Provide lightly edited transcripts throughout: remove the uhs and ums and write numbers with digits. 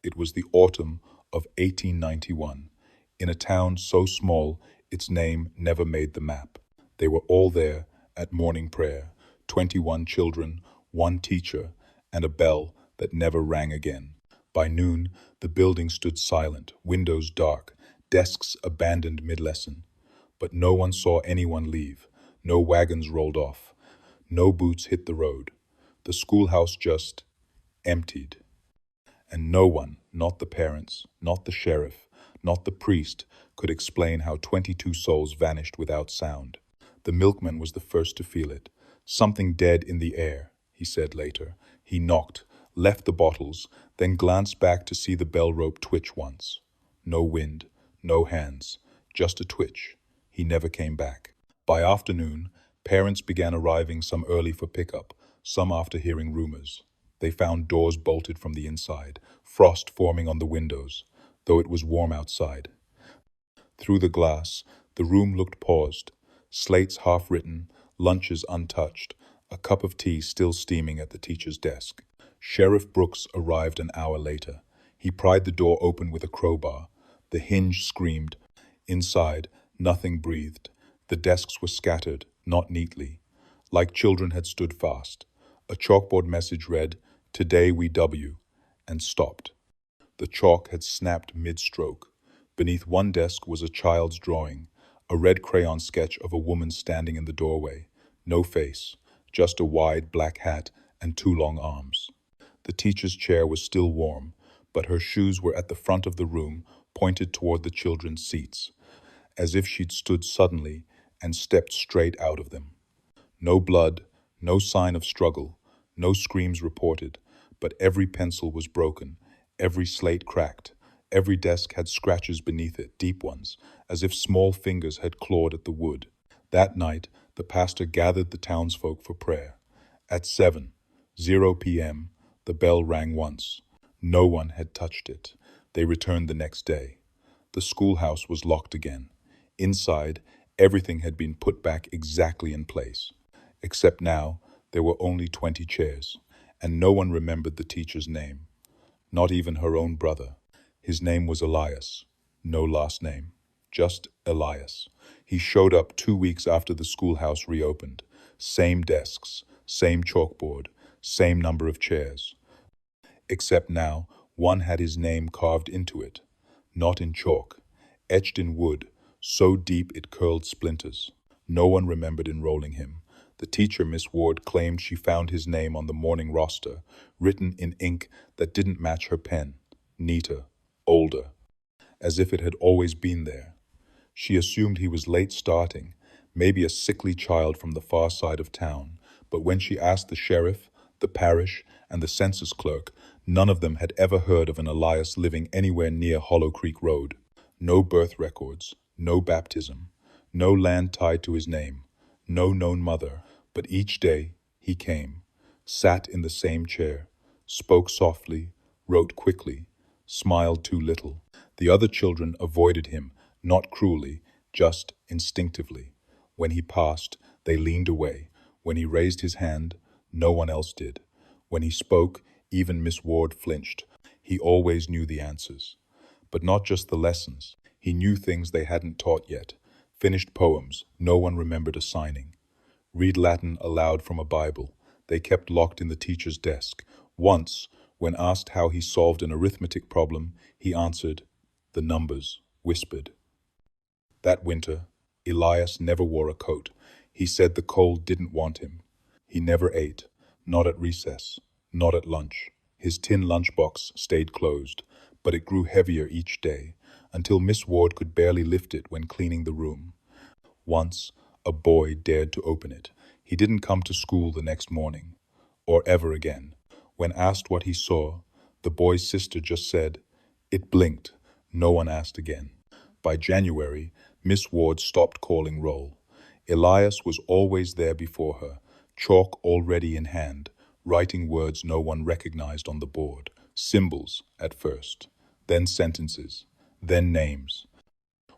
It was the autumn of 1891. In a town so small, its name never made the map. They were all there at morning prayer, 21 children, one teacher, and a bell that never rang again. By noon, the building stood silent, windows dark, desks abandoned mid-lesson. But no one saw anyone leave. No wagons rolled off. No boots hit the road. The schoolhouse just emptied. And no one, not the parents, not the sheriff, not the priest, could explain how 22 souls vanished without sound. The milkman was the first to feel it. Something dead in the air, he said later. He knocked, left the bottles, then glanced back to see the bell rope twitch once. No wind, no hands, just a twitch. He never came back. By afternoon, parents began arriving, some early for pickup, some after hearing rumors. They found doors bolted from the inside, frost forming on the windows, though it was warm outside. Through the glass, the room looked paused, slates half-written, lunches untouched, a cup of tea still steaming at the teacher's desk. Sheriff Brooks arrived an hour later. He pried the door open with a crowbar. The hinge screamed. Inside, nothing breathed. The desks were scattered, not neatly. Like children had stood fast. A chalkboard message read, "Today we W," and stopped. The chalk had snapped mid-stroke. Beneath one desk was a child's drawing, a red crayon sketch of a woman standing in the doorway. No face, just a wide black hat and two long arms. The teacher's chair was still warm, but her shoes were at the front of the room, pointed toward the children's seats, as if she'd stood suddenly and stepped straight out of them. No blood, no sign of struggle, no screams reported, but every pencil was broken, every slate cracked, every desk had scratches beneath it, deep ones, as if small fingers had clawed at the wood. That night, the pastor gathered the townsfolk for prayer. At 7:00 p.m., the bell rang once. No one had touched it. They returned the next day. The schoolhouse was locked again. Inside, everything had been put back exactly in place. Except now, there were only 20 chairs, and no one remembered the teacher's name. Not even her own brother. His name was Elias. No last name. Just Elias. He showed up 2 weeks after the schoolhouse reopened. Same desks, same chalkboard, same number of chairs. Except now, one had his name carved into it. Not in chalk. Etched in wood, so deep it curled splinters. No one remembered enrolling him. The teacher, Miss Ward, claimed she found his name on the morning roster, written in ink that didn't match her pen. Neater, older, as if it had always been there. She assumed he was late starting, maybe a sickly child from the far side of town, but when she asked the sheriff, the parish, and the census clerk, none of them had ever heard of an Elias living anywhere near Hollow Creek Road. No birth records, no baptism, no land tied to his name, no known mother, but each day he came, sat in the same chair, spoke softly, wrote quickly, smiled too little. The other children avoided him, not cruelly, just instinctively. When he passed, they leaned away. When he raised his hand, no one else did. When he spoke, even Miss Ward flinched. He always knew the answers. But not just the lessons. He knew things they hadn't taught yet. Finished poems no one remembered assigning. Read Latin aloud from a Bible. They kept locked in the teacher's desk. Once, when asked how he solved an arithmetic problem, he answered, "The numbers," whispered. That winter, Elias never wore a coat. He said the cold didn't want him. He never ate, not at recess, not at lunch. His tin lunchbox stayed closed, but it grew heavier each day, until Miss Ward could barely lift it when cleaning the room. Once, a boy dared to open it. He didn't come to school the next morning, or ever again. When asked what he saw, the boy's sister just said, "It blinked." No one asked again. By January, Miss Ward stopped calling roll. Elias was always there before her, chalk already in hand, writing words no one recognized on the board. Symbols at first, then sentences, then names.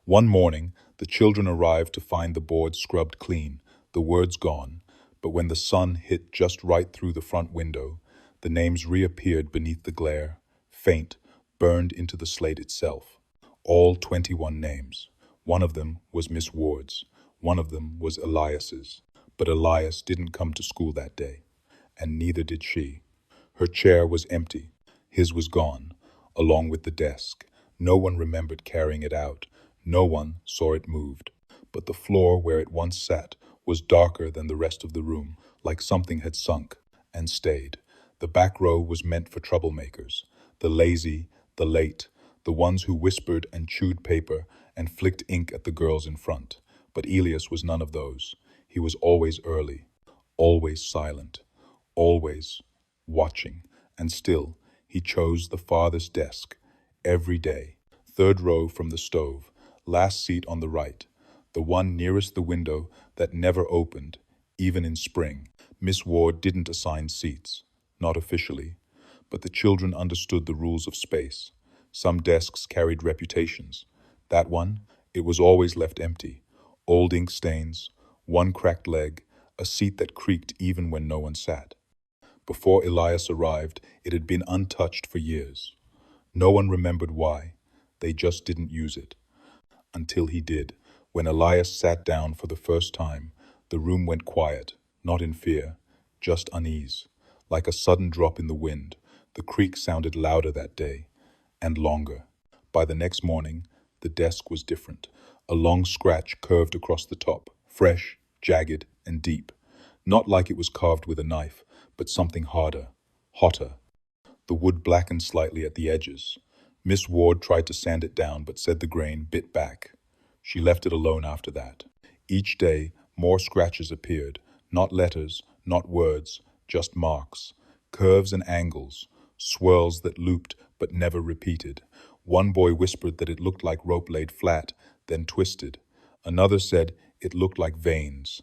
One morning, the children arrived to find the board scrubbed clean, the words gone, but when the sun hit just right through the front window, the names reappeared beneath the glare, faint, burned into the slate itself. All 21 names. One of them was Miss Ward's. One of them was Elias's. But Elias didn't come to school that day, and neither did she. Her chair was empty. His was gone, along with the desk. No one remembered carrying it out. No one saw it moved. But the floor where it once sat was darker than the rest of the room, like something had sunk and stayed. The back row was meant for troublemakers, the lazy, the late, the ones who whispered and chewed paper and flicked ink at the girls in front. But Elias was none of those. He was always early, always silent, always watching, and still he chose the farthest desk every day, third row from the stove, last seat on the right, the one nearest the window that never opened, even in spring. Miss Ward didn't assign seats, not officially, but the children understood the rules of space. Some desks carried reputations. That one, it was always left empty. Old ink stains, one cracked leg, a seat that creaked even when no one sat. Before Elias arrived, it had been untouched for years. No one remembered why. They just didn't use it. Until he did. When Elias sat down for the first time, the room went quiet, not in fear, just unease. Like a sudden drop in the wind, the creak sounded louder that day, and longer. By the next morning, the desk was different. A long scratch curved across the top, fresh, jagged, and deep. Not like it was carved with a knife, but something harder, hotter. The wood blackened slightly at the edges. Miss Ward tried to sand it down, but said the grain bit back. She left it alone after that. Each day, more scratches appeared. Not letters, not words, just marks. Curves and angles, swirls that looped but never repeated. One boy whispered that it looked like rope laid flat, then twisted. Another said it looked like veins.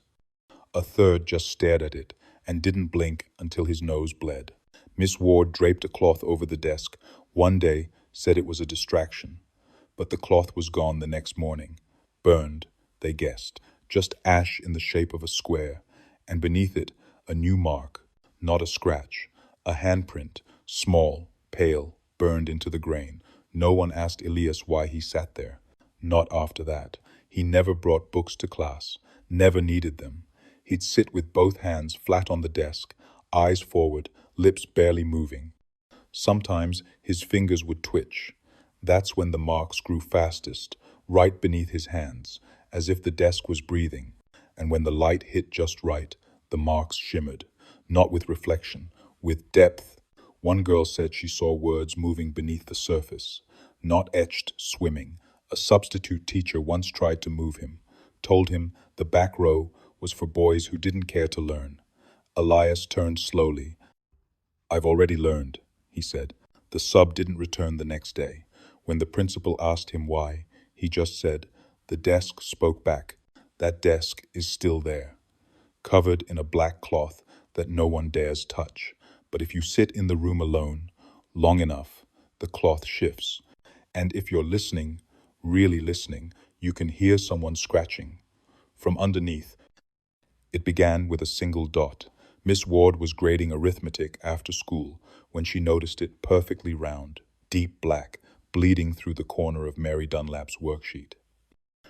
A third just stared at it and didn't blink until his nose bled. Miss Ward draped a cloth over the desk. One day, said it was a distraction. But the cloth was gone the next morning. Burned, they guessed, just ash in the shape of a square, and beneath it, a new mark, not a scratch, a handprint, small, pale, burned into the grain. No one asked Elias why he sat there. Not after that. He never brought books to class, never needed them. He'd sit with both hands flat on the desk, eyes forward, lips barely moving. Sometimes his fingers would twitch. That's when the marks grew fastest, right beneath his hands, as if the desk was breathing. And when the light hit just right, the marks shimmered, not with reflection, with depth. One girl said she saw words moving beneath the surface, not etched, swimming. A substitute teacher once tried to move him, told him the back row was for boys who didn't care to learn. Elias turned slowly. "I've already learned," he said. The sub didn't return the next day. When the principal asked him why, he just said, "The desk spoke back. That desk is still there, covered in a black cloth that no one dares touch. But if you sit in the room alone, long enough, the cloth shifts. And if you're listening, really listening, you can hear someone scratching. From underneath." It began with a single dot. Miss Ward was grading arithmetic after school when she noticed it perfectly round, deep black, bleeding through the corner of Mary Dunlap's worksheet.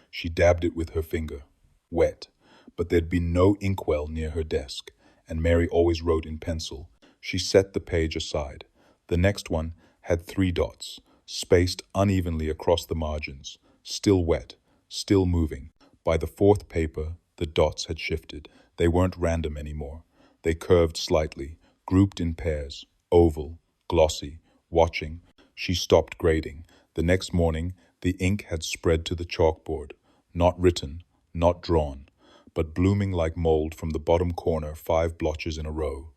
She dabbed it with her finger, wet, but there'd been no inkwell near her desk, and Mary always wrote in pencil. She set the page aside. The next one had 3 dots, spaced unevenly across the margins, still wet, still moving. By the 4th paper, the dots had shifted. They weren't random anymore. They curved slightly, grouped in pairs, oval, glossy, watching. She stopped grading. The next morning, the ink had spread to the chalkboard, not written, not drawn, but blooming like mold from the bottom corner 5 blotches in a row.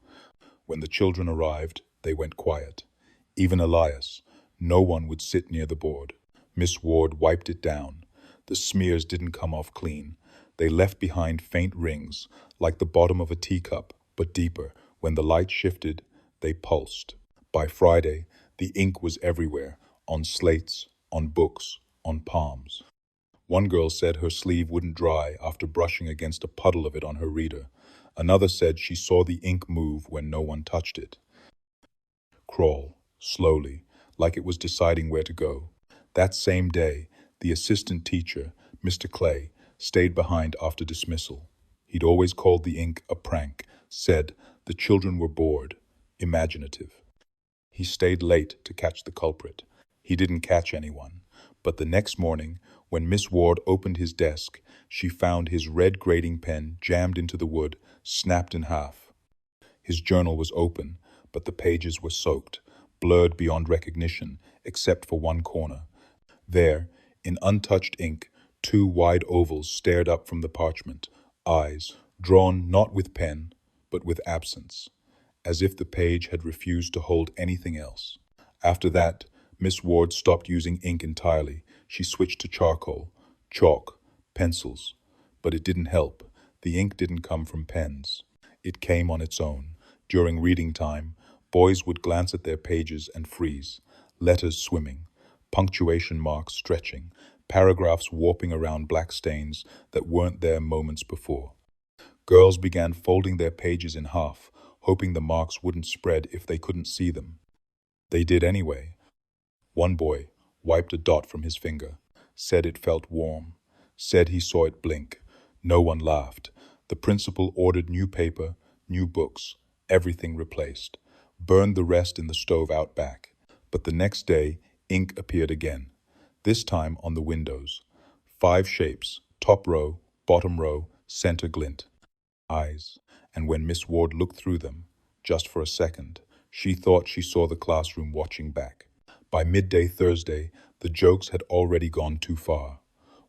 When the children arrived, they went quiet. Even Elias. No one would sit near the board. Miss Ward wiped it down. The smears didn't come off clean. They left behind faint rings, like the bottom of a teacup, but deeper. When the light shifted, they pulsed. By Friday, the ink was everywhere, on slates, on books, on palms. One girl said her sleeve wouldn't dry after brushing against a puddle of it on her reader. Another said she saw the ink move when no one touched it. Crawl, slowly, like it was deciding where to go. That same day, the assistant teacher, Mr. Clay, stayed behind after dismissal. He'd always called the ink a prank, said the children were bored, imaginative. He stayed late to catch the culprit. He didn't catch anyone. But the next morning, when Miss Ward opened his desk, she found his red grading pen jammed into the wood, snapped in half. His journal was open, but the pages were soaked, blurred beyond recognition, except for one corner. There, in untouched ink, two wide ovals stared up from the parchment, eyes, drawn not with pen, but with absence, as if the page had refused to hold anything else. After that, Miss Ward stopped using ink entirely. She switched to charcoal, chalk, pencils. But it didn't help. The ink didn't come from pens. It came on its own. During reading time, boys would glance at their pages and freeze, letters swimming, punctuation marks stretching, paragraphs warping around black stains that weren't there moments before. Girls began folding their pages in half, hoping the marks wouldn't spread if they couldn't see them. They did anyway. One boy wiped a dot from his finger, said it felt warm, said he saw it blink. No one laughed. The principal ordered new paper, new books, everything replaced, burned the rest in the stove out back. But the next day, ink appeared again, this time on the windows. 5 shapes, top row, bottom row, center glint. Eyes, and when Miss Ward looked through them, just for a second, she thought she saw the classroom watching back. By midday Thursday, the jokes had already gone too far.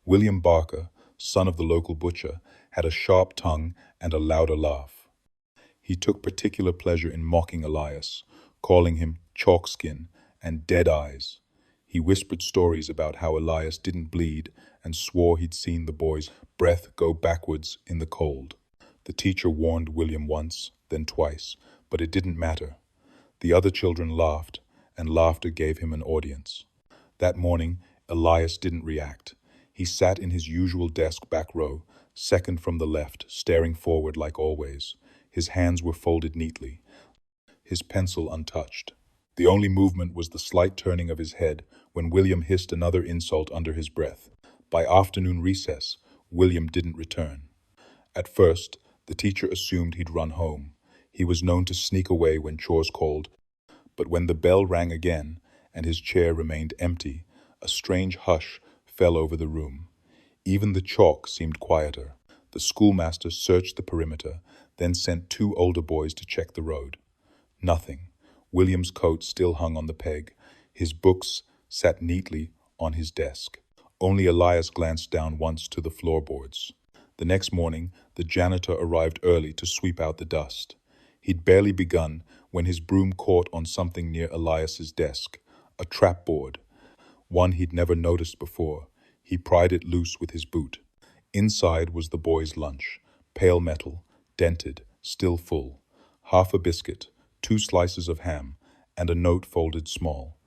William Barker, son of the local butcher, had a sharp tongue and a louder laugh. He took particular pleasure in mocking Elias, calling him chalk skin and dead eyes. He whispered stories about how Elias didn't bleed and swore he'd seen the boy's breath go backwards in the cold. The teacher warned William once, then twice, but it didn't matter. The other children laughed, and laughter gave him an audience. That morning, Elias didn't react. He sat in his usual desk back row, second from the left, staring forward like always. His hands were folded neatly, his pencil untouched. The only movement was the slight turning of his head when William hissed another insult under his breath. By afternoon recess, William didn't return. At first, the teacher assumed he'd run home. He was known to sneak away when chores called. But when the bell rang again and his chair remained empty, a strange hush fell over the room. Even the chalk seemed quieter. The schoolmaster searched the perimeter, then sent 2 older boys to check the road. Nothing. William's coat still hung on the peg. His books sat neatly on his desk. Only Elias glanced down once to the floorboards. The next morning, the janitor arrived early to sweep out the dust. He'd barely begun when his broom caught on something near Elias's desk, a trapboard, one he'd never noticed before. He pried it loose with his boot. Inside was the boy's lunch, pale metal, dented, still full. Half a biscuit, 2 slices of ham, and a note folded small.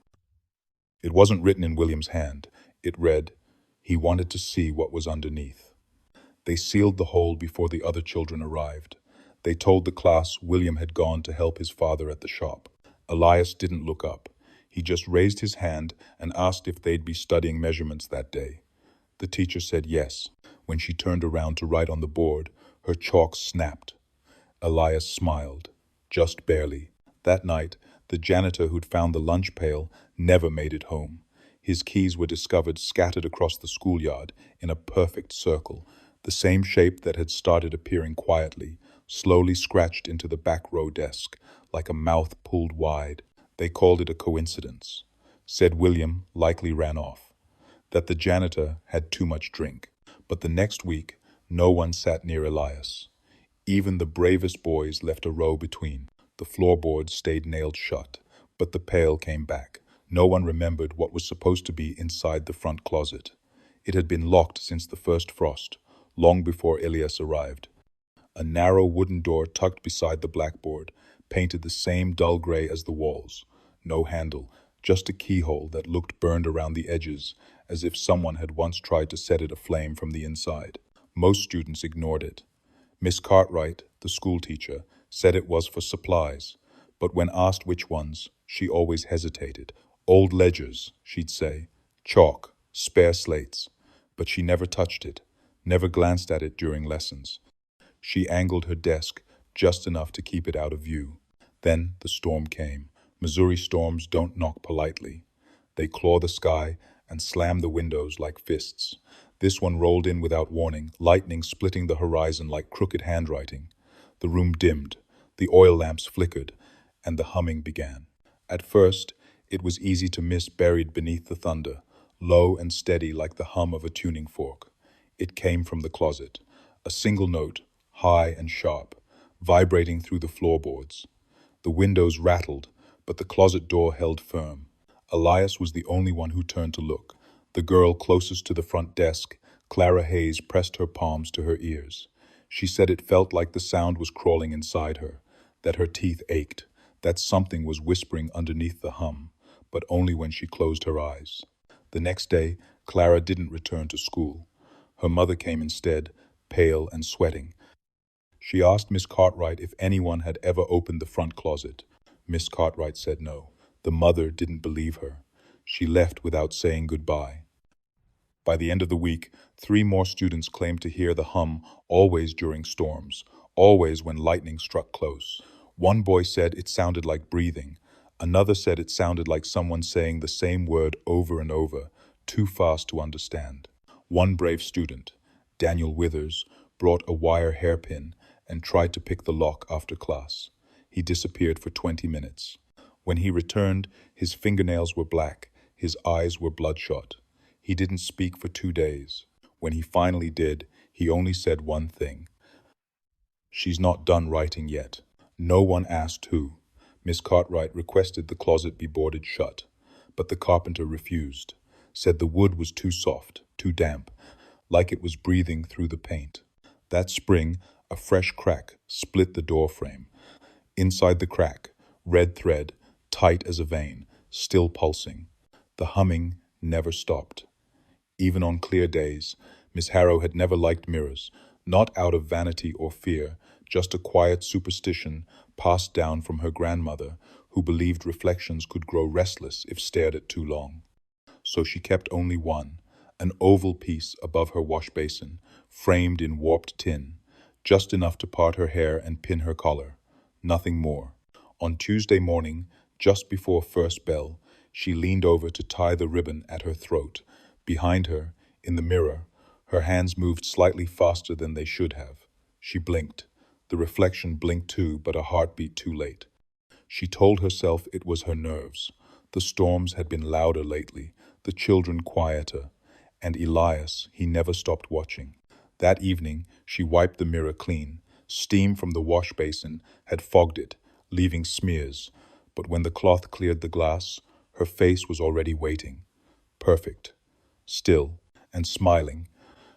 It wasn't written in William's hand. It read, he wanted to see what was underneath. They sealed the hole before the other children arrived. They told the class William had gone to help his father at the shop. Elias didn't look up. He just raised his hand and asked if they'd be studying measurements that day. The teacher said yes. When she turned around to write on the board, her chalk snapped. Elias smiled, just barely. That night, the janitor who'd found the lunch pail never made it home. His keys were discovered scattered across the schoolyard in a perfect circle, the same shape that had started appearing quietly, slowly scratched into the back row desk, like a mouth pulled wide. They called it a coincidence. Said William likely ran off. That the janitor had too much drink. But the next week, no one sat near Elias. Even the bravest boys left a row between. The floorboards stayed nailed shut, but the pail came back. No one remembered what was supposed to be inside the front closet. It had been locked since the first frost, long before Elias arrived. A narrow wooden door tucked beside the blackboard, painted the same dull gray as the walls. No handle, just a keyhole that looked burned around the edges, as if someone had once tried to set it aflame from the inside. Most students ignored it. Miss Cartwright, the school teacher, said it was for supplies, but when asked which ones, she always hesitated. Old ledgers, she'd say, chalk, spare slates. But she never touched it, never glanced at it during lessons. She angled her desk just enough to keep it out of view. Then the storm came. Missouri storms don't knock politely. They claw the sky and slam the windows like fists. This one rolled in without warning, lightning splitting the horizon like crooked handwriting. The room dimmed, the oil lamps flickered, and the humming began. At first, it was easy to miss buried beneath the thunder, low and steady like the hum of a tuning fork. It came from the closet, a single note, high and sharp, vibrating through the floorboards. The windows rattled, but the closet door held firm. Elias was the only one who turned to look. The girl closest to the front desk, Clara Hayes, pressed her palms to her ears. She said it felt like the sound was crawling inside her, that her teeth ached, that something was whispering underneath the hum, but only when she closed her eyes. The next day, Clara didn't return to school. Her mother came instead, pale and sweating. She asked Miss Cartwright if anyone had ever opened the front closet. Miss Cartwright said no. The mother didn't believe her. She left without saying goodbye. By the end of the week, 3 more students claimed to hear the hum always during storms, always when lightning struck close. One boy said it sounded like breathing. Another said it sounded like someone saying the same word over and over, too fast to understand. One brave student, Daniel Withers, brought a wire hairpin and tried to pick the lock after class. He disappeared for 20 minutes. When he returned, his fingernails were black, his eyes were bloodshot. He didn't speak for 2 days. When he finally did, he only said one thing. "She's not done writing yet." No one asked who. Miss Cartwright requested the closet be boarded shut, but the carpenter refused, said the wood was too soft, too damp, like it was breathing through the paint. That spring, a fresh crack split the door frame. Inside the crack, red thread, tight as a vein, still pulsing. The humming never stopped. Even on clear days, Miss Harrow had never liked mirrors, not out of vanity or fear, just a quiet superstition passed down from her grandmother, who believed reflections could grow restless if stared at too long. So she kept only one, an oval piece above her wash basin, framed in warped tin, just enough to part her hair and pin her collar. Nothing more. On Tuesday morning, just before first bell, she leaned over to tie the ribbon at her throat. Behind her, in the mirror, her hands moved slightly faster than they should have. She blinked. The reflection blinked too, but a heartbeat too late. She told herself it was her nerves. The storms had been louder lately, the children quieter, and Elias, he never stopped watching. That evening, she wiped the mirror clean. Steam from the wash basin had fogged it, leaving smears, but when the cloth cleared the glass, her face was already waiting. Perfect. Still, and smiling.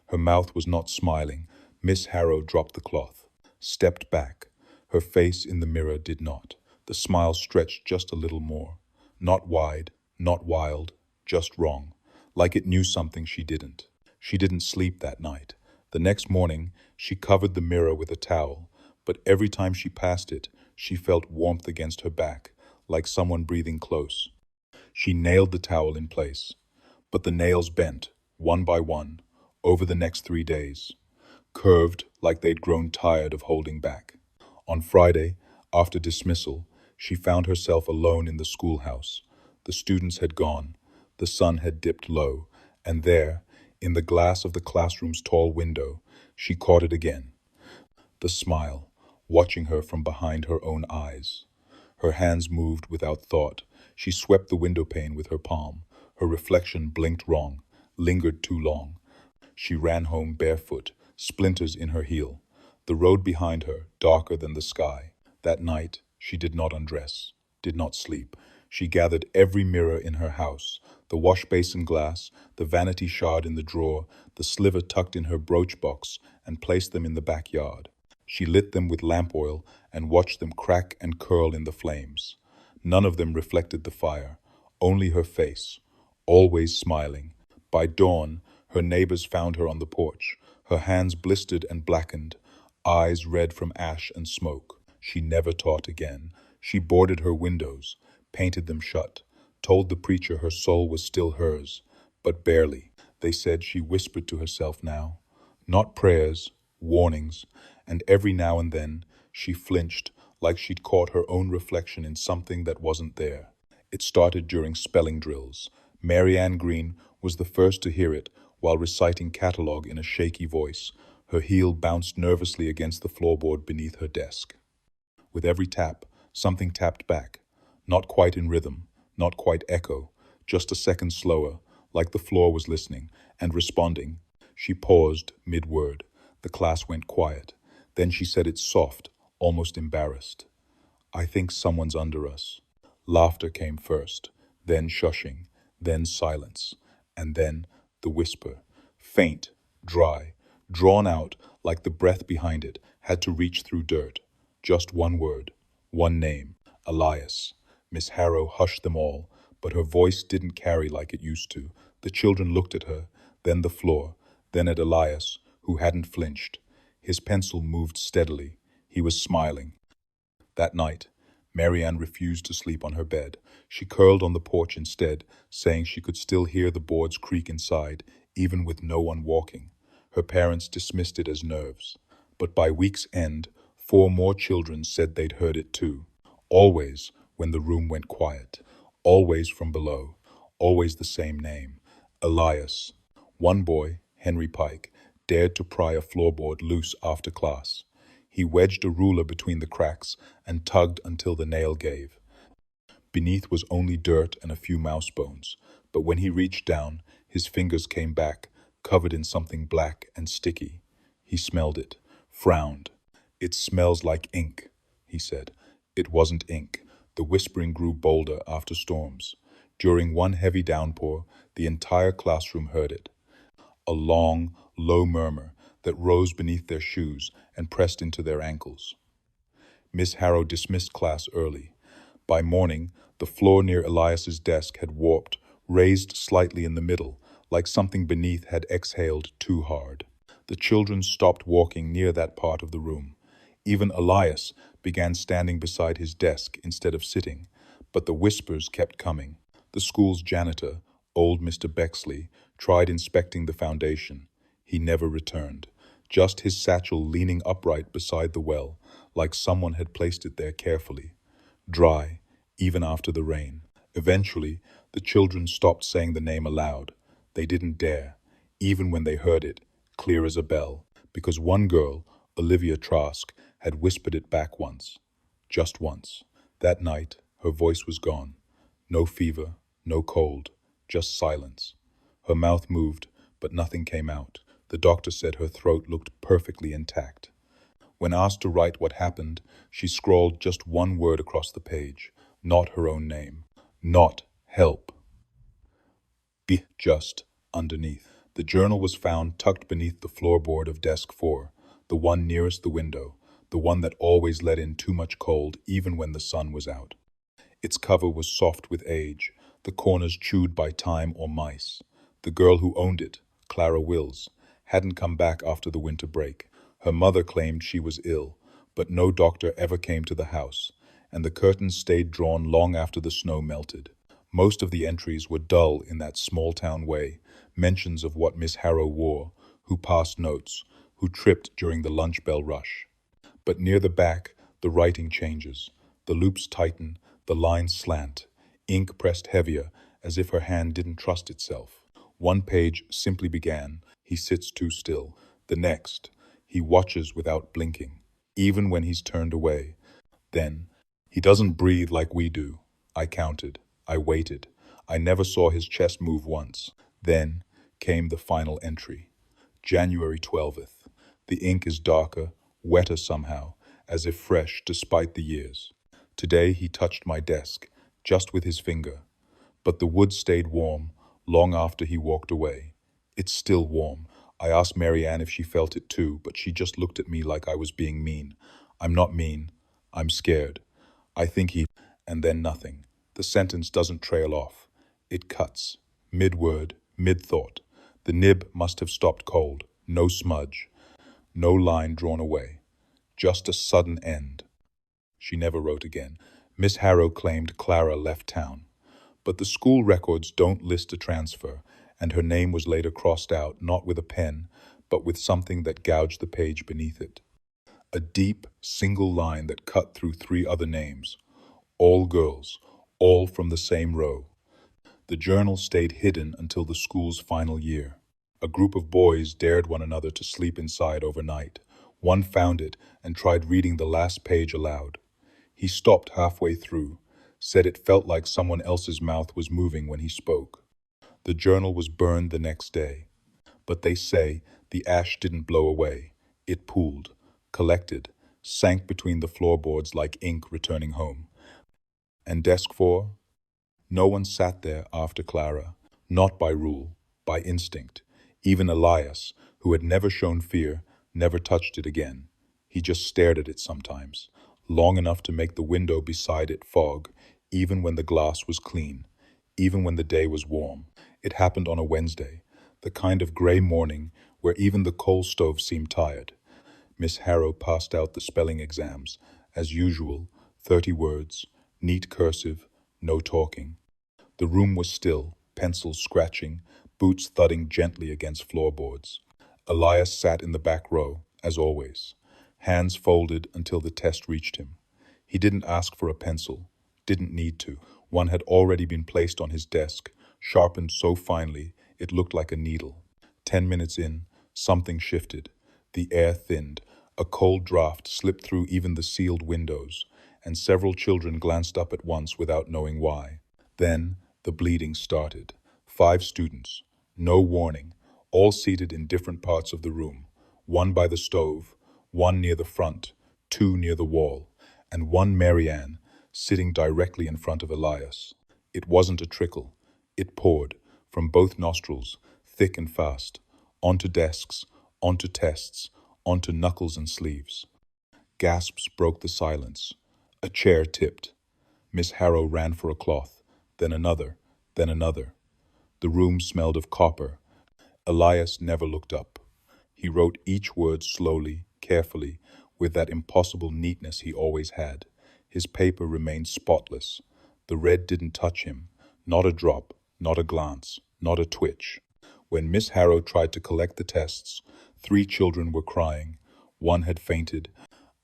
Her mouth was not smiling. Miss Harrow dropped the cloth, stepped back. Her face in the mirror did not. The smile stretched just a little more. Not wide, not wild, just wrong. Like it knew something she didn't. She didn't sleep that night. The next morning, she covered the mirror with a towel, but every time she passed it, she felt warmth against her back, like someone breathing close. She nailed the towel in place, but the nails bent, one by one, over the next 3 days, curved like they'd grown tired of holding back. On Friday, after dismissal, she found herself alone in the schoolhouse. The students had gone, the sun had dipped low, and there, in the glass of the classroom's tall window, she caught it again. The smile, watching her from behind her own eyes. Her hands moved without thought. She swept the window pane with her palm. Her reflection blinked wrong, lingered too long. She ran home barefoot, splinters in her heel. The road behind her, darker than the sky. That night, she did not undress, did not sleep. She gathered every mirror in her house, the wash basin glass, the vanity shard in the drawer, the sliver tucked in her brooch box, and placed them in the backyard. She lit them with lamp oil and watched them crack and curl in the flames. None of them reflected the fire, only her face, always smiling. By dawn, her neighbors found her on the porch, her hands blistered and blackened, eyes red from ash and smoke. She never taught again. She boarded her windows, painted them shut, told the preacher her soul was still hers, but barely. They said she whispered to herself now. Not prayers, warnings, and every now and then she flinched like she'd caught her own reflection in something that wasn't there. It started during spelling drills. Mary Ann Green was the first to hear it while reciting catalogue in a shaky voice. Her heel bounced nervously against the floorboard beneath her desk. With every tap, something tapped back. Not quite in rhythm, not quite echo, just a second slower, like the floor was listening and responding. She paused mid-word. The class went quiet. Then she said it soft, almost embarrassed. I think someone's under us. Laughter came first, then shushing, then silence, and then the whisper. Faint, dry, drawn out like the breath behind it had to reach through dirt. Just one word, one name, Elias. Miss Harrow hushed them all, but her voice didn't carry like it used to. The children looked at her, then the floor, then at Elias, who hadn't flinched. His pencil moved steadily. He was smiling. That night, Marianne refused to sleep on her bed. She curled on the porch instead, saying she could still hear the boards creak inside, even with no one walking. Her parents dismissed it as nerves. But by week's end, 4 more children said they'd heard it too. Always when the room went quiet. Always from below. Always the same name. Elias. One boy, Henry Pike, dared to pry a floorboard loose after class. He wedged a ruler between the cracks and tugged until the nail gave. Beneath was only dirt and a few mouse bones, but when he reached down, his fingers came back, covered in something black and sticky. He smelled it, frowned. It smells like ink, he said. It wasn't ink. The whispering grew bolder after storms. During one heavy downpour, the entire classroom heard it. A long, low murmur that rose beneath their shoes and pressed into their ankles. Miss Harrow dismissed class early. By morning, the floor near Elias's desk had warped, raised slightly in the middle, like something beneath had exhaled too hard. The children stopped walking near that part of the room. Even Elias began standing beside his desk instead of sitting, but the whispers kept coming. The school's janitor, old Mr. Bexley, tried inspecting the foundation. He never returned, just his satchel leaning upright beside the well, like someone had placed it there carefully. Dry, even after the rain. Eventually, the children stopped saying the name aloud. They didn't dare, even when they heard it, clear as a bell, because one girl, Olivia Trask, had whispered it back once. Just once. That night, her voice was gone. No fever, no cold, just silence. Her mouth moved, but nothing came out. The doctor said her throat looked perfectly intact. When asked to write what happened, she scrawled just one word across the page, not her own name. Not help. Be just underneath. The journal was found tucked beneath the floorboard of desk 4, the one nearest the window, the one that always let in too much cold even when the sun was out. Its cover was soft with age, the corners chewed by time or mice. The girl who owned it, Clara Wills, hadn't come back after the winter break. Her mother claimed she was ill, but no doctor ever came to the house, and the curtains stayed drawn long after the snow melted. Most of the entries were dull in that small-town way, mentions of what Miss Harrow wore, who passed notes, who tripped during the lunch bell rush. But near the back, the writing changes. The loops tighten, the lines slant. Ink pressed heavier, as if her hand didn't trust itself. One page simply began, "He sits too still." The next, "He watches without blinking, even when he's turned away." Then, "He doesn't breathe like we do." I counted. I waited. I never saw his chest move once. Then came the final entry. January 12th. The ink is darker, wetter somehow, as if fresh despite the years. Today he touched my desk, just with his finger. But the wood stayed warm, long after he walked away. It's still warm. I asked Marianne if she felt it too, but she just looked at me like I was being mean. I'm not mean. I'm scared. I think he... And then nothing. The sentence doesn't trail off. It cuts. Mid-word, mid-thought. The nib must have stopped cold. No smudge. No line drawn away. Just a sudden end. She never wrote again. Miss Harrow claimed Clara left town. But the school records don't list a transfer, and her name was later crossed out, not with a pen, but with something that gouged the page beneath it. A deep, single line that cut through three other names. All girls, all from the same row. The journal stayed hidden until the school's final year. A group of boys dared one another to sleep inside overnight. One found it and tried reading the last page aloud. He stopped halfway through, said it felt like someone else's mouth was moving when he spoke. The journal was burned the next day. But they say the ash didn't blow away. It pooled, collected, sank between the floorboards like ink returning home. And desk 4? No one sat there after Clara, not by rule, by instinct. Even Elias, who had never shown fear, never touched it again. He just stared at it sometimes, long enough to make the window beside it fog, even when the glass was clean, even when the day was warm. It happened on a Wednesday, the kind of gray morning where even the coal stove seemed tired. Miss Harrow passed out the spelling exams, as usual, 30 words, neat cursive, no talking. The room was still, pencils scratching, boots thudding gently against floorboards. Elias sat in the back row, as always, hands folded until the test reached him. He didn't ask for a pencil, didn't need to. One had already been placed on his desk, sharpened so finely it looked like a needle. 10 minutes in, something shifted. The air thinned. A cold draft slipped through even the sealed windows, and several children glanced up at once without knowing why. Then the bleeding started. 5 students, no warning, all seated in different parts of the room. One by the stove, one near the front, 2 near the wall, and one Marianne, sitting directly in front of Elias. It wasn't a trickle. It poured, from both nostrils, thick and fast, onto desks, onto tests, onto knuckles and sleeves. Gasps broke the silence. A chair tipped. Miss Harrow ran for a cloth, then another, then another. The room smelled of copper. Elias never looked up. He wrote each word slowly, carefully, with that impossible neatness he always had. His paper remained spotless. The red didn't touch him. Not a drop, not a glance, not a twitch. When Miss Harrow tried to collect the tests, 3 children were crying. One had fainted.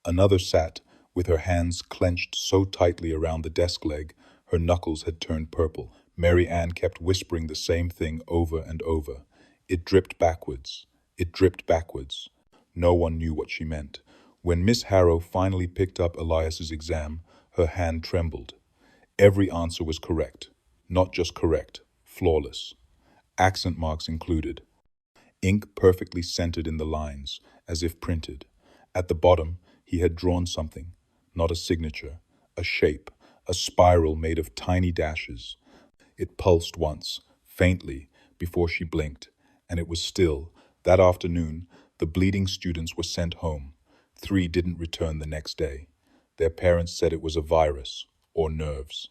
Another sat, with her hands clenched so tightly around the desk leg, her knuckles had turned purple. Mary Ann kept whispering the same thing over and over. It dripped backwards. It dripped backwards. No one knew what she meant. When Miss Harrow finally picked up Elias's exam, her hand trembled. Every answer was correct. Not just correct, flawless. Accent marks included. Ink perfectly centered in the lines, as if printed. At the bottom, he had drawn something, not a signature, a shape, a spiral made of tiny dashes. It pulsed once, faintly, before she blinked, and it was still. That afternoon, the bleeding students were sent home. 3 didn't return the next day. Their parents said it was a virus, or nerves,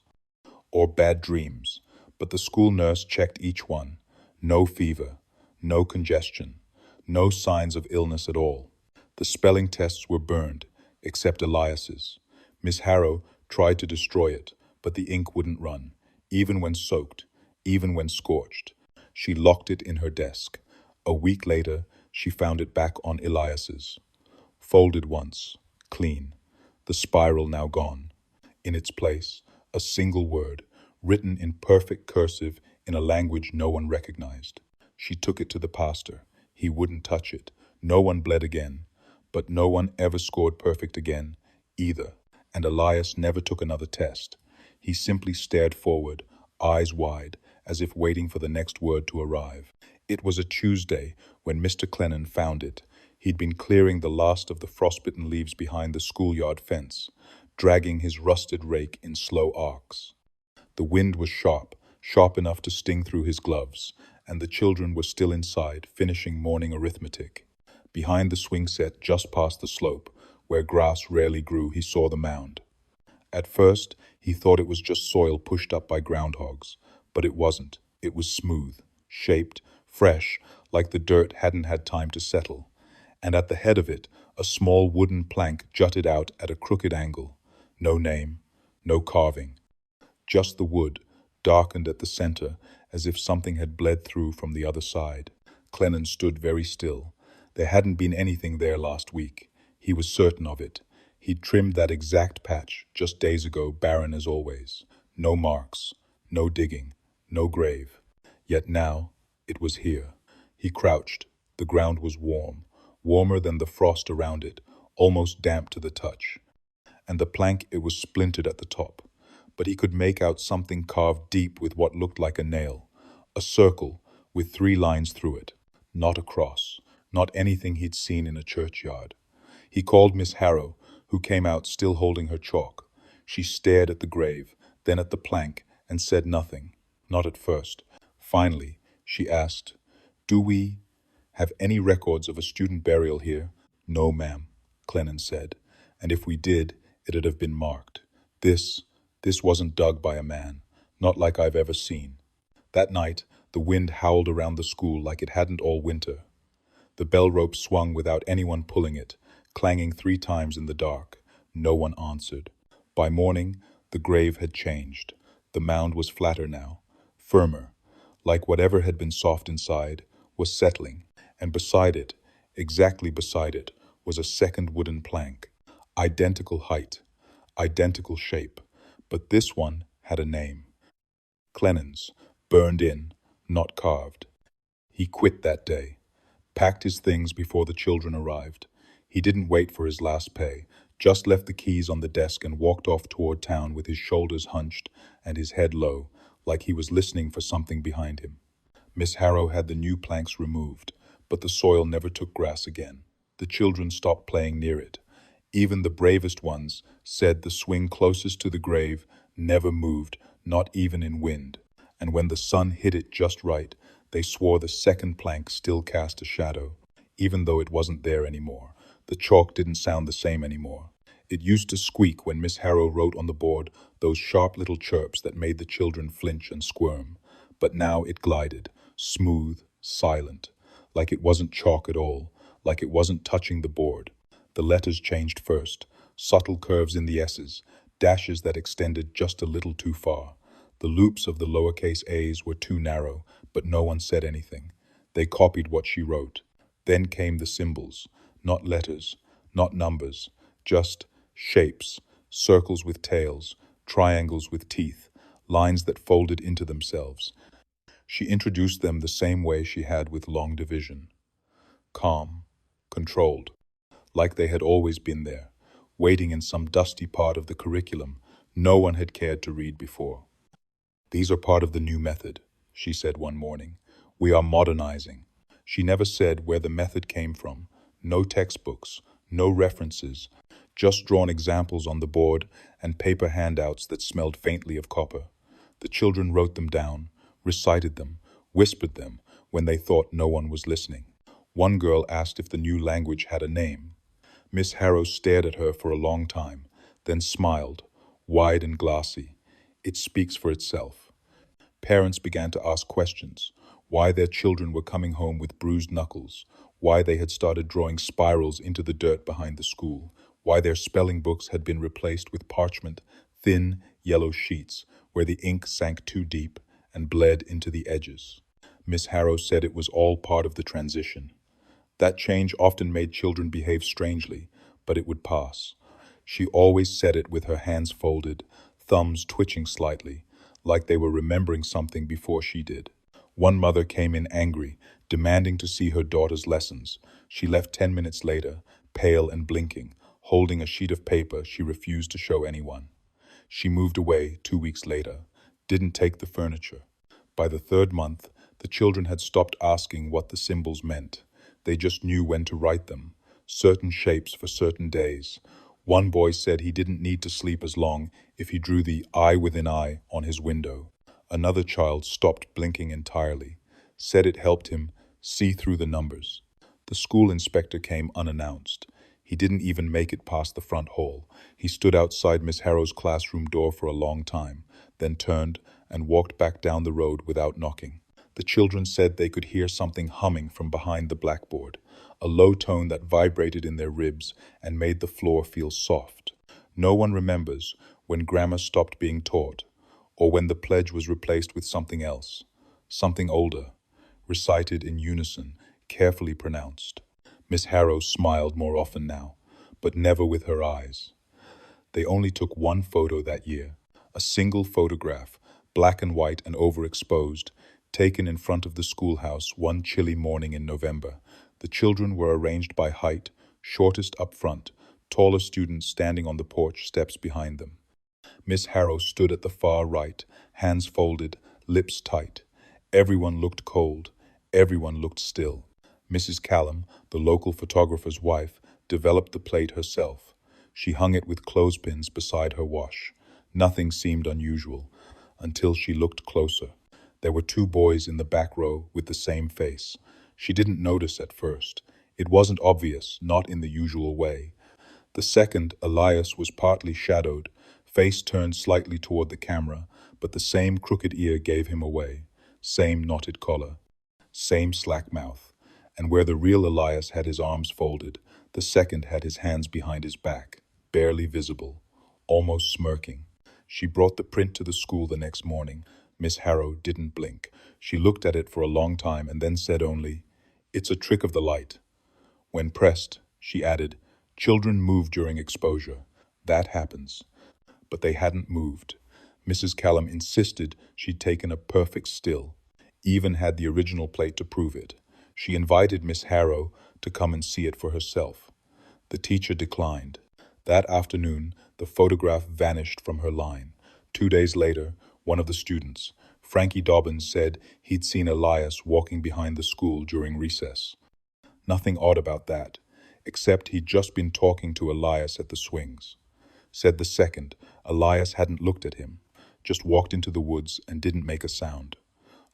or bad dreams, but the school nurse checked each one. No fever, no congestion, no signs of illness at all. The spelling tests were burned, except Elias's. Miss Harrow tried to destroy it, but the ink wouldn't run, even when soaked, even when scorched. She locked it in her desk. A week later, she found it back on Elias's. Folded once, clean. The spiral now gone. In its place, a single word, written in perfect cursive in a language no one recognized. She took it to the pastor. He wouldn't touch it. No one bled again. But no one ever scored perfect again, either. And Elias never took another test. He simply stared forward, eyes wide, as if waiting for the next word to arrive. It was a Tuesday when Mr. Clennan found it. He'd been clearing the last of the frostbitten leaves behind the schoolyard fence, dragging his rusted rake in slow arcs. The wind was sharp, sharp enough to sting through his gloves, and the children were still inside, finishing morning arithmetic. Behind the swing set, just past the slope, where grass rarely grew, he saw the mound. At first, he thought it was just soil pushed up by groundhogs, but it wasn't. It was smooth, shaped, fresh, like the dirt hadn't had time to settle. And at the head of it, a small wooden plank jutted out at a crooked angle. No name, no carving. Just the wood, darkened at the center, as if something had bled through from the other side. Clennon stood very still. There hadn't been anything there last week. He was certain of it. He'd trimmed that exact patch, just days ago, barren as always. No marks, no digging, no grave. Yet now, it was here. He crouched. The ground was warm, warmer than the frost around it, almost damp to the touch. And the plank, it was splintered at the top. But he could make out something carved deep with what looked like a nail. A circle, with 3 lines through it. Not a cross. Not anything he'd seen in a churchyard. He called Miss Harrow, who came out still holding her chalk. She stared at the grave, then at the plank, and said nothing. Not at first. Finally, she asked, "Do we have any records of a student burial here?" "No, ma'am," Clennon said. "And if we did, it'd have been marked. This, this wasn't dug by a man. Not like I've ever seen." That night, the wind howled around the school like it hadn't all winter. The bell rope swung without anyone pulling it, clanging 3 times in the dark. No one answered. By morning, the grave had changed. The mound was flatter now, firmer, like whatever had been soft inside was settling, and beside it, exactly beside it, was a second wooden plank. Identical height, identical shape, but this one had a name. Clennon's, burned in, not carved. He quit that day. Packed his things before the children arrived. He didn't wait for his last pay, just left the keys on the desk and walked off toward town with his shoulders hunched and his head low, like he was listening for something behind him. Miss Harrow had the new planks removed, but the soil never took grass again. The children stopped playing near it. Even the bravest ones said the swing closest to the grave never moved, not even in wind. And when the sun hit it just right, they swore the second plank still cast a shadow, even though it wasn't there anymore. The chalk didn't sound the same anymore. It used to squeak when Miss Harrow wrote on the board those sharp little chirps that made the children flinch and squirm. But now it glided, smooth, silent, like it wasn't chalk at all, like it wasn't touching the board. The letters changed first, subtle curves in the S's, dashes that extended just a little too far. The loops of the lowercase a's were too narrow, but no one said anything. They copied what she wrote. Then came the symbols, not letters, not numbers, just shapes, circles with tails, triangles with teeth, lines that folded into themselves. She introduced them the same way she had with long division. Calm, controlled, like they had always been there, waiting in some dusty part of the curriculum no one had cared to read before. "These are part of the new method," she said one morning. "We are modernizing." She never said where the method came from. No textbooks, no references, just drawn examples on the board and paper handouts that smelled faintly of copper. The children wrote them down, recited them, whispered them when they thought no one was listening. One girl asked if the new language had a name. Miss Harrow stared at her for a long time, then smiled, wide and glassy. "It speaks for itself." Parents began to ask questions: why their children were coming home with bruised knuckles, why they had started drawing spirals into the dirt behind the school, why their spelling books had been replaced with parchment, thin, yellow sheets, where the ink sank too deep and bled into the edges. Miss Harrow said it was all part of the transition. That change often made children behave strangely, but it would pass. She always said it with her hands folded, thumbs twitching slightly, like they were remembering something before she did. One mother came in angry, demanding to see her daughter's lessons. She left 10 minutes later, pale and blinking, holding a sheet of paper she refused to show anyone. She moved away 2 weeks later, didn't take the furniture. By the 3rd month, the children had stopped asking what the symbols meant. They just knew when to write them, certain shapes for certain days. One boy said he didn't need to sleep as long if he drew the eye within eye on his window. Another child stopped blinking entirely, said it helped him see through the numbers. The school inspector came unannounced. He didn't even make it past the front hall. He stood outside Miss Harrow's classroom door for a long time, then turned and walked back down the road without knocking. The children said they could hear something humming from behind the blackboard, a low tone that vibrated in their ribs and made the floor feel soft. No one remembers when grammar stopped being taught, or when the pledge was replaced with something else, something older, recited in unison, carefully pronounced. Miss Harrow smiled more often now, but never with her eyes. They only took one photo that year, a single photograph, black and white and overexposed, taken in front of the schoolhouse one chilly morning in November. The children were arranged by height, shortest up front, taller students standing on the porch steps behind them. Miss Harrow stood at the far right, hands folded, lips tight. Everyone looked cold. Everyone looked still. Mrs. Callum, the local photographer's wife, developed the plate herself. She hung it with clothespins beside her wash. Nothing seemed unusual until she looked closer. There were two boys in the back row with the same face. She didn't notice at first. It wasn't obvious, not in the usual way. The second, Elias, was partly shadowed, face turned slightly toward the camera, but the same crooked ear gave him away, same knotted collar, same slack mouth. And where the real Elias had his arms folded, the second had his hands behind his back, barely visible, almost smirking. She brought the print to the school the next morning. Miss Harrow didn't blink. She looked at it for a long time and then said only, "It's a trick of the light." When pressed, she added, "Children move during exposure. That happens." But they hadn't moved. Mrs. Callum insisted she'd taken a perfect still, even had the original plate to prove it. She invited Miss Harrow to come and see it for herself. The teacher declined. That afternoon, the photograph vanished from her line. 2 days later, one of the students, Frankie Dobbins, said he'd seen Elias walking behind the school during recess. Nothing odd about that, except he'd just been talking to Elias at the swings. Said the second, Elias hadn't looked at him, just walked into the woods and didn't make a sound,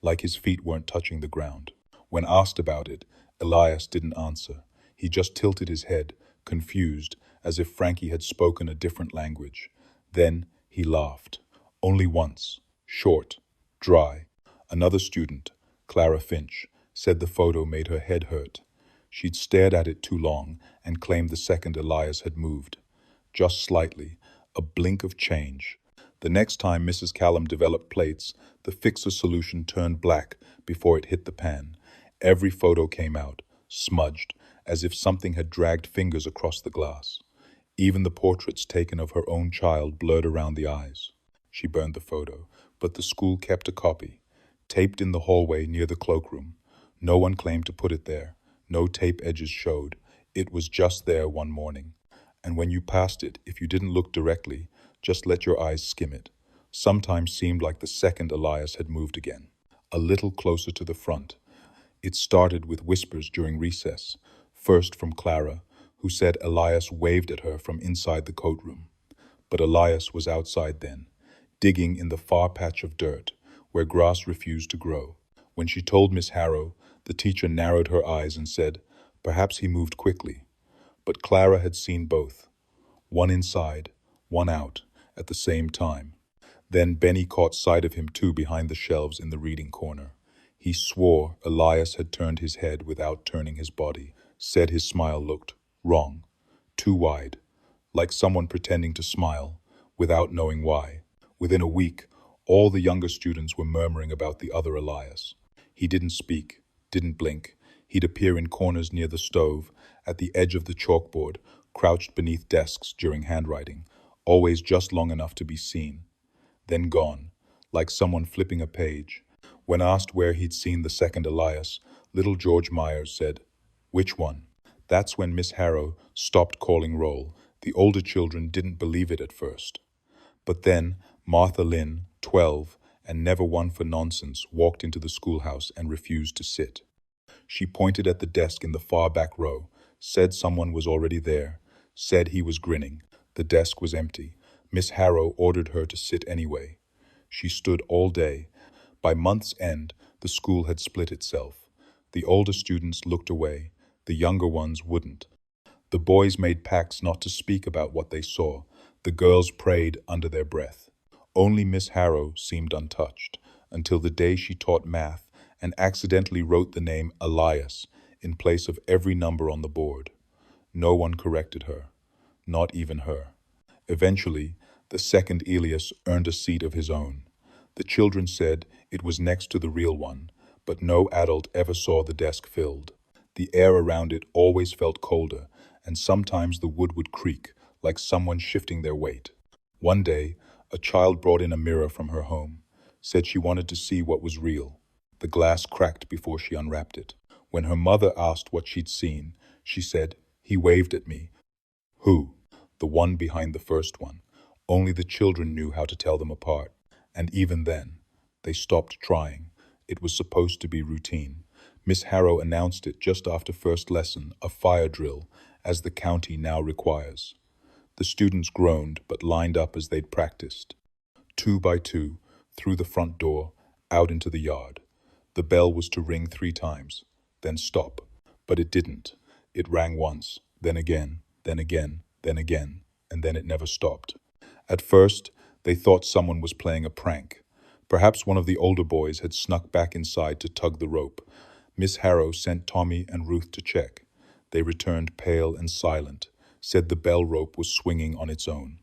like his feet weren't touching the ground. When asked about it, Elias didn't answer. He just tilted his head, confused, as if Frankie had spoken a different language. Then he laughed. Only once. Short. Dry. Another student, Clara Finch, said the photo made her head hurt. She'd stared at it too long and claimed the second Elias had moved. Just slightly. A blink of change. The next time Mrs. Callum developed plates, the fixer solution turned black before it hit the pan. Every photo came out, smudged, as if something had dragged fingers across the glass. Even the portraits taken of her own child blurred around the eyes. She burned the photo, but the school kept a copy, taped in the hallway near the cloakroom. No one claimed to put it there. No tape edges showed. It was just there one morning. And when you passed it, if you didn't look directly, just let your eyes skim it. Sometimes seemed like the second Elias had moved again, a little closer to the front. It started with whispers during recess, first from Clara, who said Elias waved at her from inside the coat room. But Elias was outside then, digging in the far patch of dirt, where grass refused to grow. When she told Miss Harrow, the teacher narrowed her eyes and said, "Perhaps he moved quickly." But Clara had seen both, one inside, one out, at the same time. Then Benny caught sight of him too behind the shelves in the reading corner. He swore Elias had turned his head without turning his body, said his smile looked wrong, too wide, like someone pretending to smile, without knowing why. Within a week, all the younger students were murmuring about the other Elias. He didn't speak, didn't blink. He'd appear in corners near the stove, at the edge of the chalkboard, crouched beneath desks during handwriting, always just long enough to be seen. Then gone, like someone flipping a page. When asked where he'd seen the second Elias, little George Myers said, "Which one?" That's when Miss Harrow stopped calling roll. The older children didn't believe it at first. But then Martha Lynn, 12, and never one for nonsense, walked into the schoolhouse and refused to sit. She pointed at the desk in the far back row, said someone was already there, said he was grinning. The desk was empty. Miss Harrow ordered her to sit anyway. She stood all day. By month's end, the school had split itself. The older students looked away. The younger ones wouldn't. The boys made pacts not to speak about what they saw. The girls prayed under their breath. Only Miss Harrow seemed untouched, until the day she taught math and accidentally wrote the name Elias in place of every number on the board. No one corrected her, not even her. Eventually, the second Elias earned a seat of his own. The children said it was next to the real one, but no adult ever saw the desk filled. The air around it always felt colder, and sometimes the wood would creak, like someone shifting their weight. One day, a child brought in a mirror from her home, said she wanted to see what was real. The glass cracked before she unwrapped it. When her mother asked what she'd seen, she said, "He waved at me." Who? The one behind the first one. Only the children knew how to tell them apart. And even then, they stopped trying. It was supposed to be routine. Miss Harrow announced it just after first lesson, a fire drill, as the county now requires. The students groaned, but lined up as they'd practiced. Two by two, through the front door, out into the yard. The bell was to ring 3 times, then stop. But it didn't. It rang once, then again, then again, then again, and then it never stopped. At first, they thought someone was playing a prank. Perhaps one of the older boys had snuck back inside to tug the rope. Miss Harrow sent Tommy and Ruth to check. They returned pale and silent, said the bell rope was swinging on its own,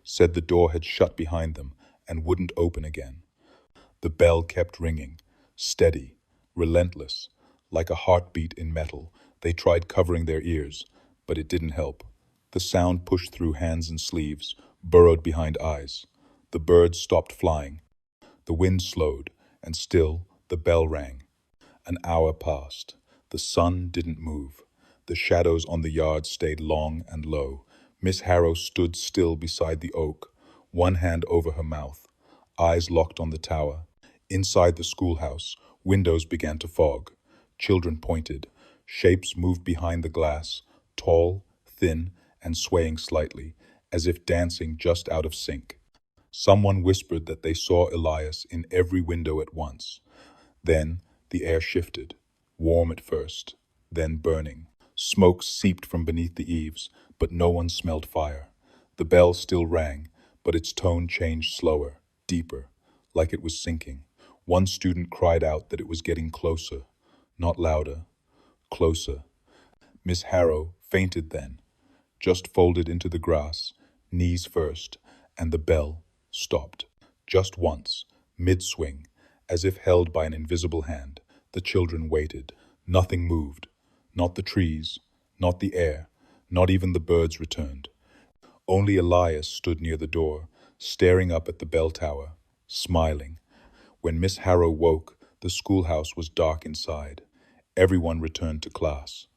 said the door had shut behind them and wouldn't open again. The bell kept ringing, steady, relentless, like a heartbeat in metal. They tried covering their ears, but it didn't help. The sound pushed through hands and sleeves, burrowed behind eyes. The birds stopped flying. The wind slowed, and still the bell rang. An hour passed. The sun didn't move. The shadows on the yard stayed long and low. Miss Harrow stood still beside the oak, one hand over her mouth, eyes locked on the tower. Inside the schoolhouse, windows began to fog. Children pointed. Shapes moved behind the glass, tall, thin, and swaying slightly, as if dancing just out of sync. Someone whispered that they saw Elias in every window at once. Then the air shifted, warm at first, then burning. Smoke seeped from beneath the eaves, but no one smelled fire. The bell still rang, but its tone changed slower, deeper, like it was sinking. One student cried out that it was getting closer, not louder, closer. Miss Harrow fainted then, just folded into the grass, knees first, and the bell stopped. Just once, mid-swing, as if held by an invisible hand. The children waited. Nothing moved. Not the trees, not the air, not even the birds returned. Only Elias stood near the door, staring up at the bell tower, smiling. When Miss Harrow woke, the schoolhouse was dark inside. Everyone returned to class.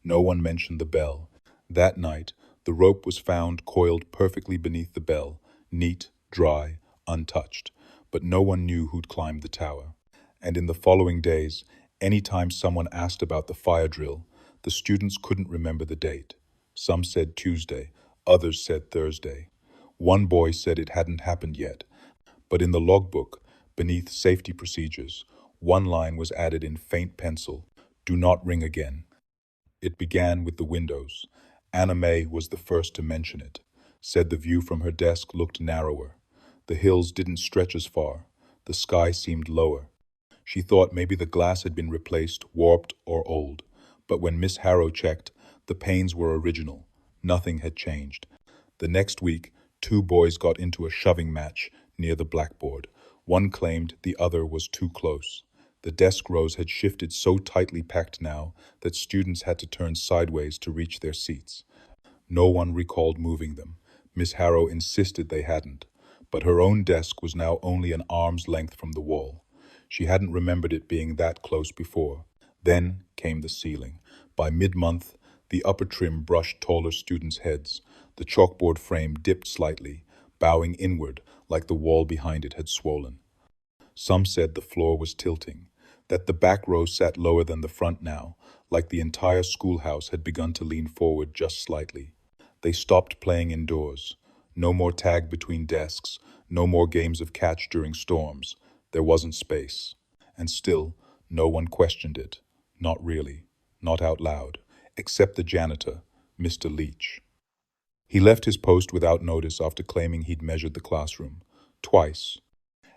No one mentioned the bell. That night, the rope was found coiled perfectly beneath the bell, neat, dry, untouched. But no one knew who'd climbed the tower. And in the following days, any time someone asked about the fire drill, the students couldn't remember the date. Some said Tuesday, others said Thursday. One boy said it hadn't happened yet, but in the logbook, beneath safety procedures, one line was added in faint pencil: "Do not ring again." It began with the windows. Anna May was the first to mention it, said the view from her desk looked narrower. The hills didn't stretch as far. The sky seemed lower. She thought maybe the glass had been replaced, warped, or old. But when Miss Harrow checked, the panes were original. Nothing had changed. The next week, 2 boys got into a shoving match near the blackboard. One claimed the other was too close. The desk rows had shifted so tightly packed now that students had to turn sideways to reach their seats. No one recalled moving them. Miss Harrow insisted they hadn't. But her own desk was now only an arm's length from the wall. She hadn't remembered it being that close before. Then came the ceiling. By mid-month, the upper trim brushed taller students' heads. The chalkboard frame dipped slightly, bowing inward like the wall behind it had swollen. Some said the floor was tilting, that the back row sat lower than the front now, like the entire schoolhouse had begun to lean forward just slightly. They stopped playing indoors. No more tag between desks, no more games of catch during storms. There wasn't space. And still, no one questioned it. Not really. Not out loud. Except the janitor, Mr. Leach. He left his post without notice after claiming he'd measured the classroom. Twice.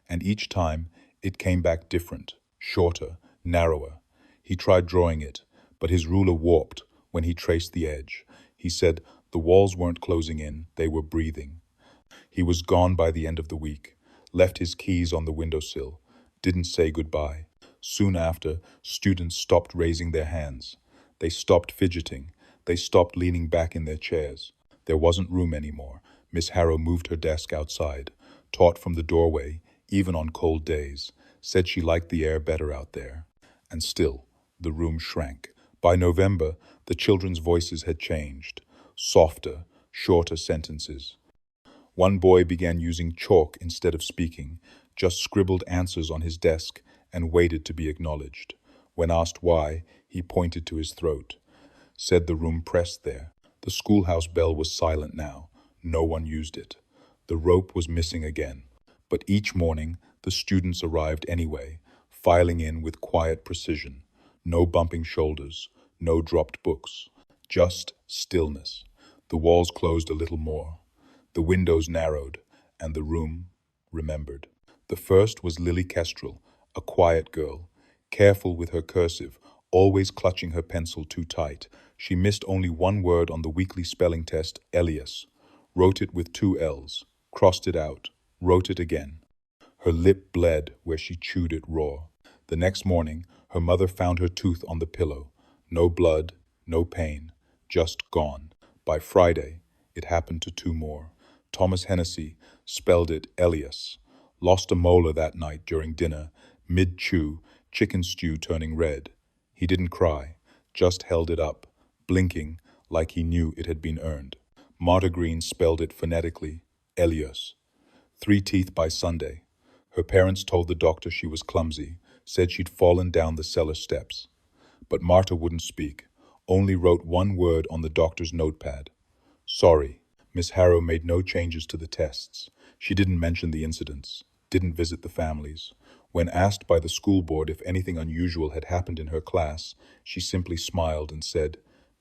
And each time, it came back different, shorter, narrower. He tried drawing it, but his ruler warped when he traced the edge. He said the walls weren't closing in, they were breathing. He was gone by the end of the week, left his keys on the windowsill, didn't say goodbye. Soon after, students stopped raising their hands. They stopped fidgeting. They stopped leaning back in their chairs. There wasn't room anymore. Miss Harrow moved her desk outside, taught from the doorway, even on cold days, said she liked the air better out there. And still, the room shrank. By November, the children's voices had changed. Softer, shorter sentences. One boy began using chalk instead of speaking, just scribbled answers on his desk and waited to be acknowledged. When asked why, he pointed to his throat, said the room pressed there. The schoolhouse bell was silent now. No one used it. The rope was missing again. But each morning, the students arrived anyway, filing in with quiet precision. No bumping shoulders, no dropped books, just stillness. The walls closed a little more. The windows narrowed, and the room remembered. The first was Lily Kestrel, a quiet girl, careful with her cursive, always clutching her pencil too tight. She missed only one word on the weekly spelling test, Elias. Wrote it with two L's, crossed it out, wrote it again. Her lip bled where she chewed it raw. The next morning, her mother found her tooth on the pillow. No blood, no pain, just gone. By Friday, it happened to two more. Thomas Hennessy spelled it Elias. Lost a molar that night during dinner, mid-chew, chicken stew turning red. He didn't cry, just held it up, blinking like he knew it had been earned. Marta Green spelled it phonetically, Elias. 3 teeth by Sunday. Her parents told the doctor she was clumsy, said she'd fallen down the cellar steps. But Marta wouldn't speak, only wrote one word on the doctor's notepad. Sorry. Miss Harrow made no changes to the tests. She didn't mention the incidents, didn't visit the families. When asked by the school board if anything unusual had happened in her class, she simply smiled and said,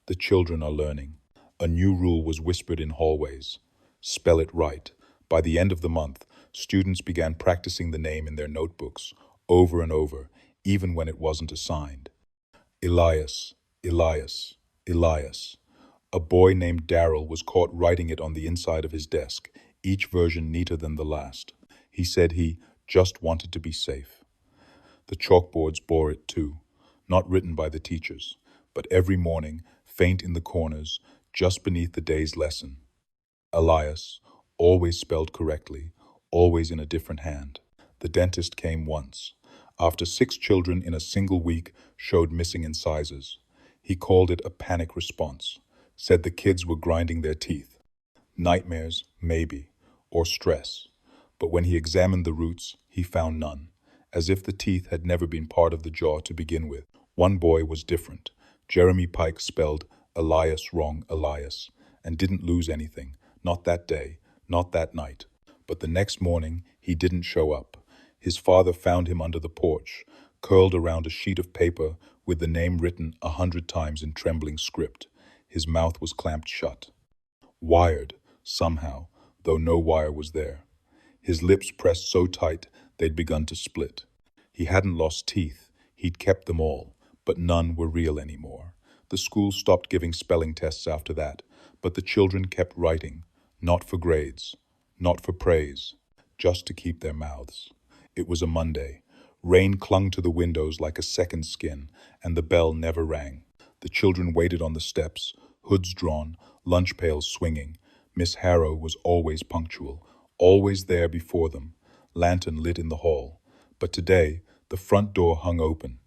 "The children are learning." A new rule was whispered in hallways. Spell it right. By the end of the month, students began practicing the name in their notebooks, over and over, even when it wasn't assigned. Elias, Elias, Elias. A boy named Darrell was caught writing it on the inside of his desk, each version neater than the last. He said he just wanted to be safe. The chalkboards bore it too, not written by the teachers, but every morning, faint in the corners, just beneath the day's lesson. Elias, always spelled correctly, always in a different hand. The dentist came once. After 6 children in a single week showed missing incisors. He called it a panic response. Said the kids were grinding their teeth. Nightmares, maybe, or stress. But when he examined the roots, he found none, as if the teeth had never been part of the jaw to begin with. One boy was different. Jeremy Pike spelled Elias wrong, Elias, and didn't lose anything, not that day, not that night. But the next morning, he didn't show up. His father found him under the porch, curled around a sheet of paper with the name written 100 times in trembling script. His mouth was clamped shut. Wired, somehow, though no wire was there. His lips pressed so tight they'd begun to split. He hadn't lost teeth, he'd kept them all, but none were real anymore. The school stopped giving spelling tests after that, but the children kept writing, not for grades, not for praise, just to keep their mouths. It was a Monday. Rain clung to the windows like a second skin, and the bell never rang. The children waited on the steps, hoods drawn, lunch pails swinging. Miss Harrow was always punctual, always there before them, lantern lit in the hall. But today, the front door hung open.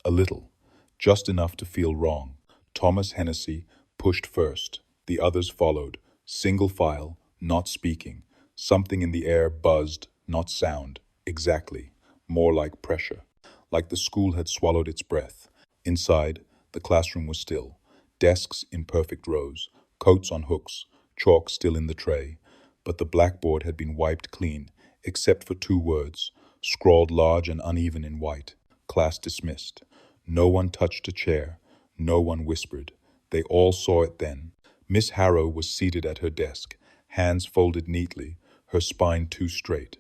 A little, just enough to feel wrong. Thomas Hennessy pushed first. The others followed, single file, not speaking. Something in the air buzzed, not sound. Exactly. More like pressure. Like the school had swallowed its breath. Inside, the classroom was still. Desks in perfect rows, coats on hooks, chalk still in the tray. But the blackboard had been wiped clean, except for 2 words, scrawled large and uneven in white. Class dismissed. No one touched a chair. No one whispered. They all saw it then. Miss Harrow was seated at her desk, hands folded neatly, her spine too straight.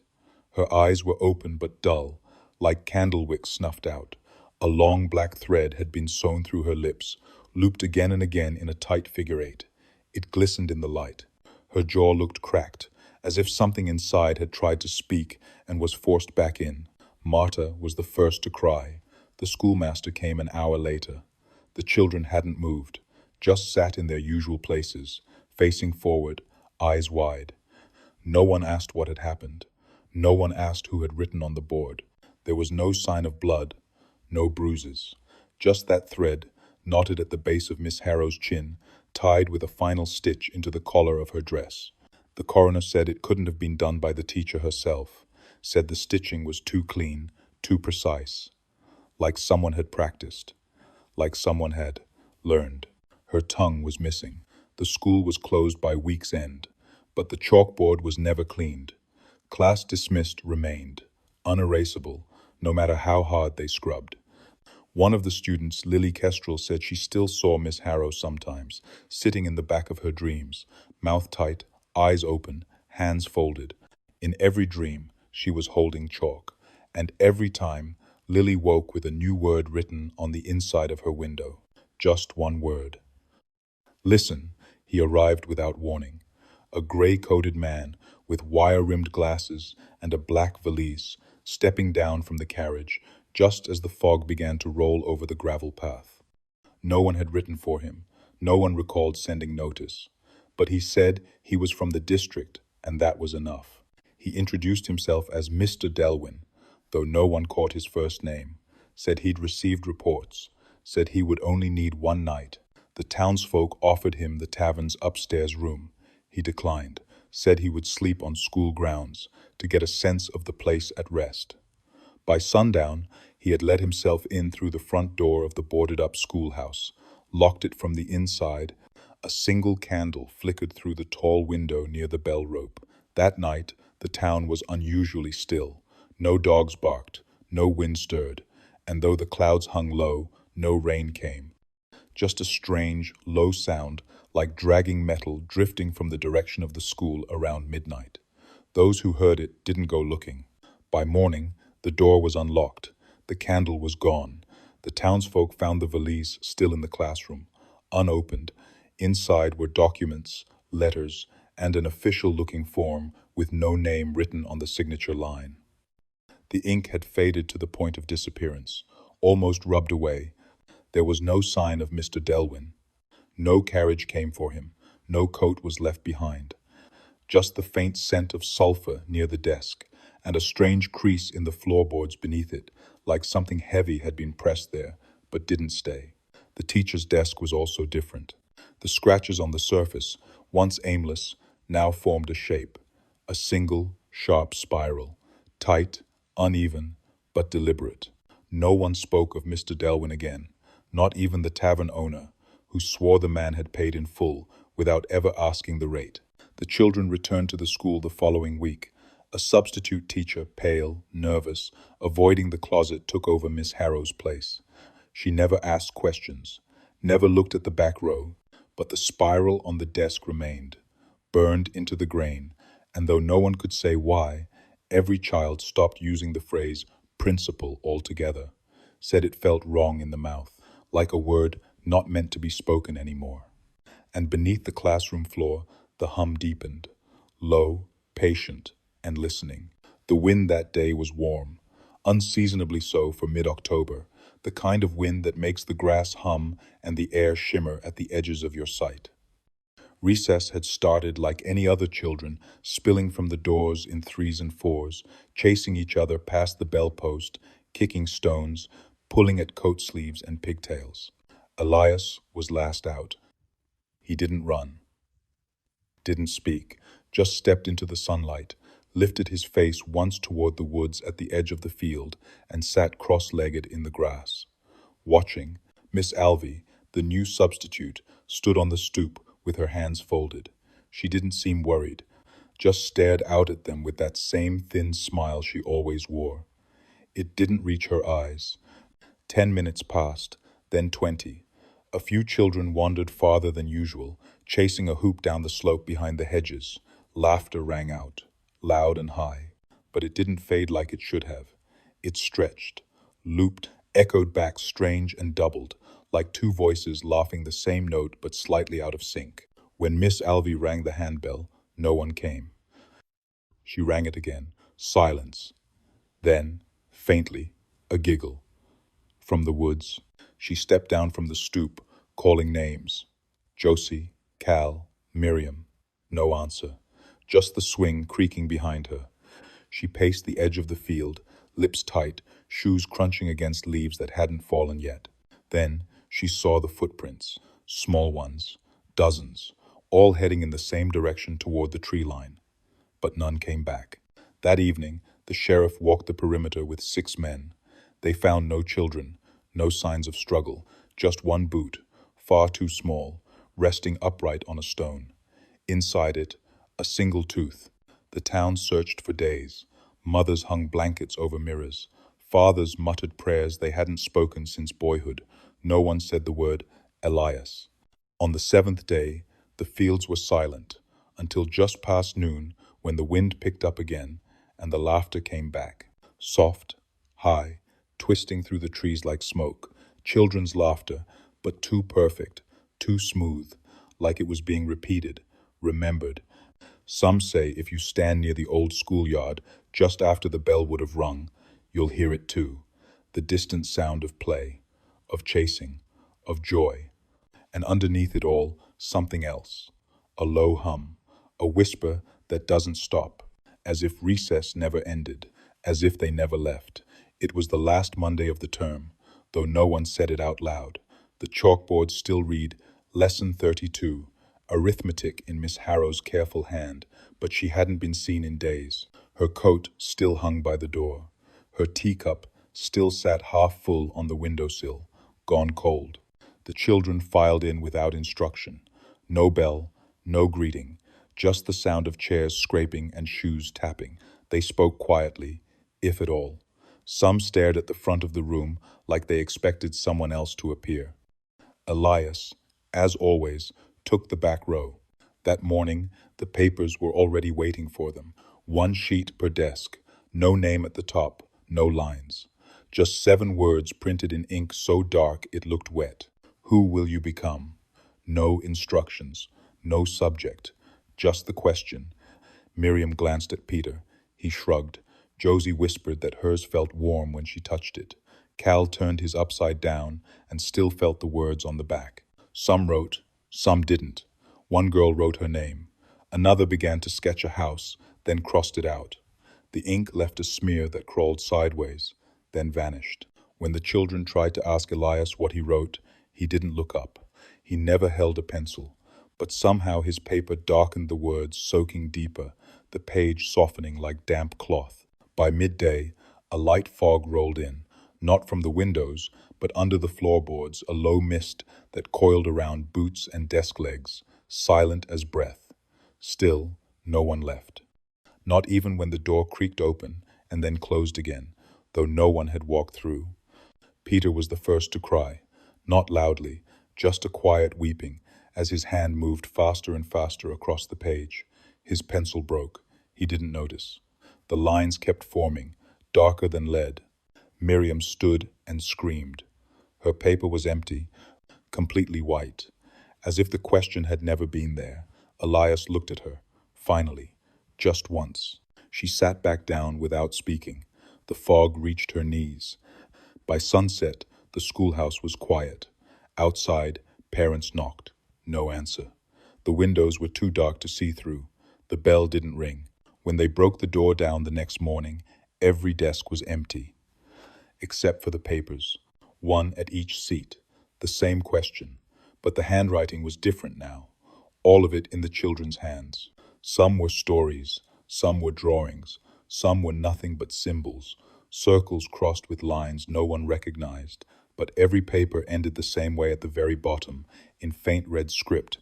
Her eyes were open but dull, like candle wicks snuffed out. A long black thread had been sewn through her lips, looped again and again in a tight figure 8. It glistened in the light. Her jaw looked cracked, as if something inside had tried to speak and was forced back in. Marta was the first to cry. The schoolmaster came an hour later. The children hadn't moved, just sat in their usual places, facing forward, eyes wide. No one asked what had happened. No one asked who had written on the board. There was no sign of blood, no bruises. Just that thread, knotted at the base of Miss Harrow's chin, tied with a final stitch into the collar of her dress. The coroner said it couldn't have been done by the teacher herself, said the stitching was too clean, too precise, like someone had practiced, like someone had learned. Her tongue was missing. The school was closed by week's end, but the chalkboard was never cleaned. Class dismissed remained, unerasable, no matter how hard they scrubbed. One of the students, Lily Kestrel, said she still saw Miss Harrow sometimes, sitting in the back of her dreams, mouth tight, eyes open, hands folded. In every dream, she was holding chalk, and every time, Lily woke with a new word written on the inside of her window. Just one word. Listen, he arrived without warning. A gray-coated man with wire-rimmed glasses and a black valise, stepping down from the carriage just as the fog began to roll over the gravel path. No one had written for him. No one recalled sending notice. But he said he was from the district, and that was enough. He introduced himself as Mr. Delwyn, though no one caught his first name, said he'd received reports, said he would only need one night. The townsfolk offered him the tavern's upstairs room. He declined, said he would sleep on school grounds to get a sense of the place at rest. By sundown, he had let himself in through the front door of the boarded-up schoolhouse, locked it from the inside. A single candle flickered through the tall window near the bell rope. That night, the town was unusually still. No dogs barked, no wind stirred, and though the clouds hung low, no rain came. Just a strange, low sound, like dragging metal drifting from the direction of the school around midnight. Those who heard it didn't go looking. By morning, the door was unlocked. The candle was gone. The townsfolk found the valise still in the classroom, unopened. Inside were documents, letters, and an official-looking form with no name written on the signature line. The ink had faded to the point of disappearance, almost rubbed away. There was no sign of Mr. Delwyn. No carriage came for him. No coat was left behind. Just the faint scent of sulfur near the desk, and a strange crease in the floorboards beneath it, like something heavy had been pressed there, but didn't stay. The teacher's desk was also different. The scratches on the surface, once aimless, now formed a shape, a single, sharp spiral, tight, uneven, but deliberate. No one spoke of Mr. Delwyn again, not even the tavern owner, who swore the man had paid in full without ever asking the rate. The children returned to the school the following week. A substitute teacher, pale, nervous, avoiding the closet, took over Miss Harrow's place. She never asked questions, never looked at the back row, but the spiral on the desk remained, burned into the grain, and though no one could say why, every child stopped using the phrase principal altogether, said it felt wrong in the mouth, like a word not meant to be spoken anymore. And beneath the classroom floor, the hum deepened, low, patient, and listening. The wind that day was warm, unseasonably so for mid-October, the kind of wind that makes the grass hum and the air shimmer at the edges of your sight. Recess had started like any other children, spilling from the doors in threes and fours, chasing each other past the bell post, kicking stones, pulling at coat sleeves and pigtails. Elias was last out. He didn't run, didn't speak, just stepped into the sunlight, lifted his face once toward the woods at the edge of the field, and sat cross-legged in the grass. Watching, Miss Alvey, the new substitute, stood on the stoop with her hands folded. She didn't seem worried, just stared out at them with that same thin smile she always wore. It didn't reach her eyes. 10 minutes passed, then 20. A few children wandered farther than usual, chasing a hoop down the slope behind the hedges. Laughter rang out, loud and high, but it didn't fade like it should have. It stretched, looped, echoed back strange and doubled, like two voices laughing the same note but slightly out of sync. When Miss Alvey rang the handbell, no one came. She rang it again. Silence. Then, faintly, a giggle. From the woods. She stepped down from the stoop, calling names. Josie, Cal, Miriam. No answer. Just the swing creaking behind her. She paced the edge of the field, lips tight, shoes crunching against leaves that hadn't fallen yet. Then she saw the footprints, small ones, dozens, all heading in the same direction toward the tree line. But none came back. That evening, the sheriff walked the perimeter with 6 men. They found no children, no signs of struggle, just one boot, far too small, resting upright on a stone. Inside it, a single tooth. The town searched for days. Mothers hung blankets over mirrors. Fathers muttered prayers they hadn't spoken since boyhood. No one said the word Elias. On the 7th day, the fields were silent, until just past noon, when the wind picked up again, and the laughter came back. Soft, high, twisting through the trees like smoke. Children's laughter, but too perfect, too smooth, like it was being repeated, remembered. Some say if you stand near the old schoolyard just after the bell would have rung, you'll hear it too. The distant sound of play, of chasing, of joy. And underneath it all, something else. A low hum, a whisper that doesn't stop, as if recess never ended, as if they never left. It was the last Monday of the term, though no one said it out loud. The chalkboards still read, Lesson 32, arithmetic in Miss Harrow's careful hand, but she hadn't been seen in days. Her coat still hung by the door. Her teacup still sat half full on the windowsill, gone cold. The children filed in without instruction. No bell, no greeting, just the sound of chairs scraping and shoes tapping. They spoke quietly, if at all. Some stared at the front of the room like they expected someone else to appear. Elias, as always, took the back row. That morning, the papers were already waiting for them. One sheet per desk, no name at the top, no lines. Just 7 words printed in ink so dark it looked wet. Who will you become? No instructions, no subject, just the question. Miriam glanced at Peter. He shrugged. Josie whispered that hers felt warm when she touched it. Cal turned his upside down and still felt the words on the back. Some wrote, some didn't. One girl wrote her name. Another began to sketch a house, then crossed it out. The ink left a smear that crawled sideways, then vanished. When the children tried to ask Elias what he wrote, he didn't look up. He never held a pencil, but somehow his paper darkened the words, soaking deeper, the page softening like damp cloth. By midday, a light fog rolled in, not from the windows, but under the floorboards, a low mist that coiled around boots and desk legs, silent as breath. Still, no one left. Not even when the door creaked open and then closed again, though no one had walked through. Peter was the first to cry, not loudly, just a quiet weeping, as his hand moved faster and faster across the page. His pencil broke. He didn't notice. The lines kept forming, darker than lead. Miriam stood and screamed. Her paper was empty, completely white, as if the question had never been there. Elias looked at her, finally, just once. She sat back down without speaking. The fog reached her knees. By sunset, the schoolhouse was quiet. Outside, parents knocked. No answer. The windows were too dark to see through. The bell didn't ring. When they broke the door down the next morning, every desk was empty, except for the papers, one at each seat. The same question, but the handwriting was different now, all of it in the children's hands. Some were stories, some were drawings, some were nothing but symbols, circles crossed with lines no one recognized, but every paper ended the same way at the very bottom, in faint red script.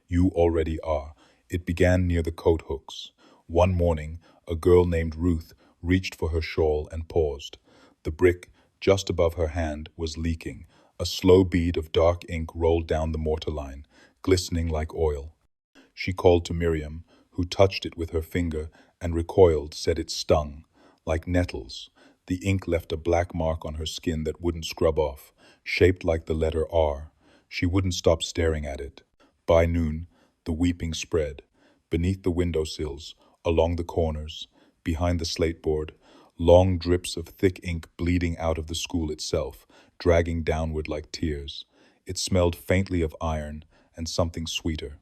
You already are. It began near the coat hooks. One morning, a girl named Ruth reached for her shawl and paused. The brick, just above her hand, was leaking. A slow bead of dark ink rolled down the mortar line, glistening like oil. She called to Miriam, who touched it with her finger and recoiled, said it stung, like nettles. The ink left a black mark on her skin that wouldn't scrub off, shaped like the letter R. She wouldn't stop staring at it. By noon, the weeping spread. Beneath the windowsills, along the corners, behind the slate board, long drips of thick ink bleeding out of the school itself, dragging downward like tears. It smelled faintly of iron and something sweeter,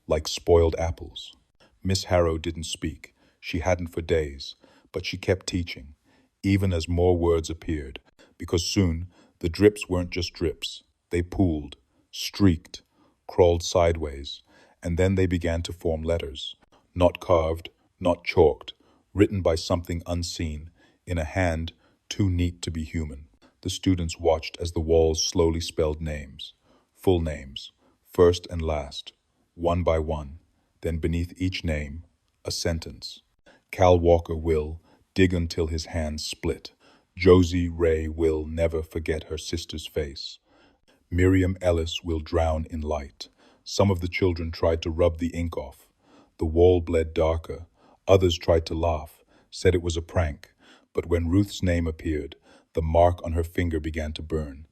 like spoiled apples. Miss Harrow didn't speak. She hadn't for days, but she kept teaching, even as more words appeared, because soon the drips weren't just drips. They pooled, streaked, crawled sideways, and then they began to form letters, not carved, not chalked, written by something unseen, in a hand too neat to be human. The students watched as the walls slowly spelled names, full names, first and last, one by one, then beneath each name, a sentence. Cal Walker will dig until his hands split. Josie Ray will never forget her sister's face. Miriam Ellis will drown in light. Some of the children tried to rub the ink off. The wall bled darker. Others tried to laugh, said it was a prank. But when Ruth's name appeared, the mark on her finger began to burn.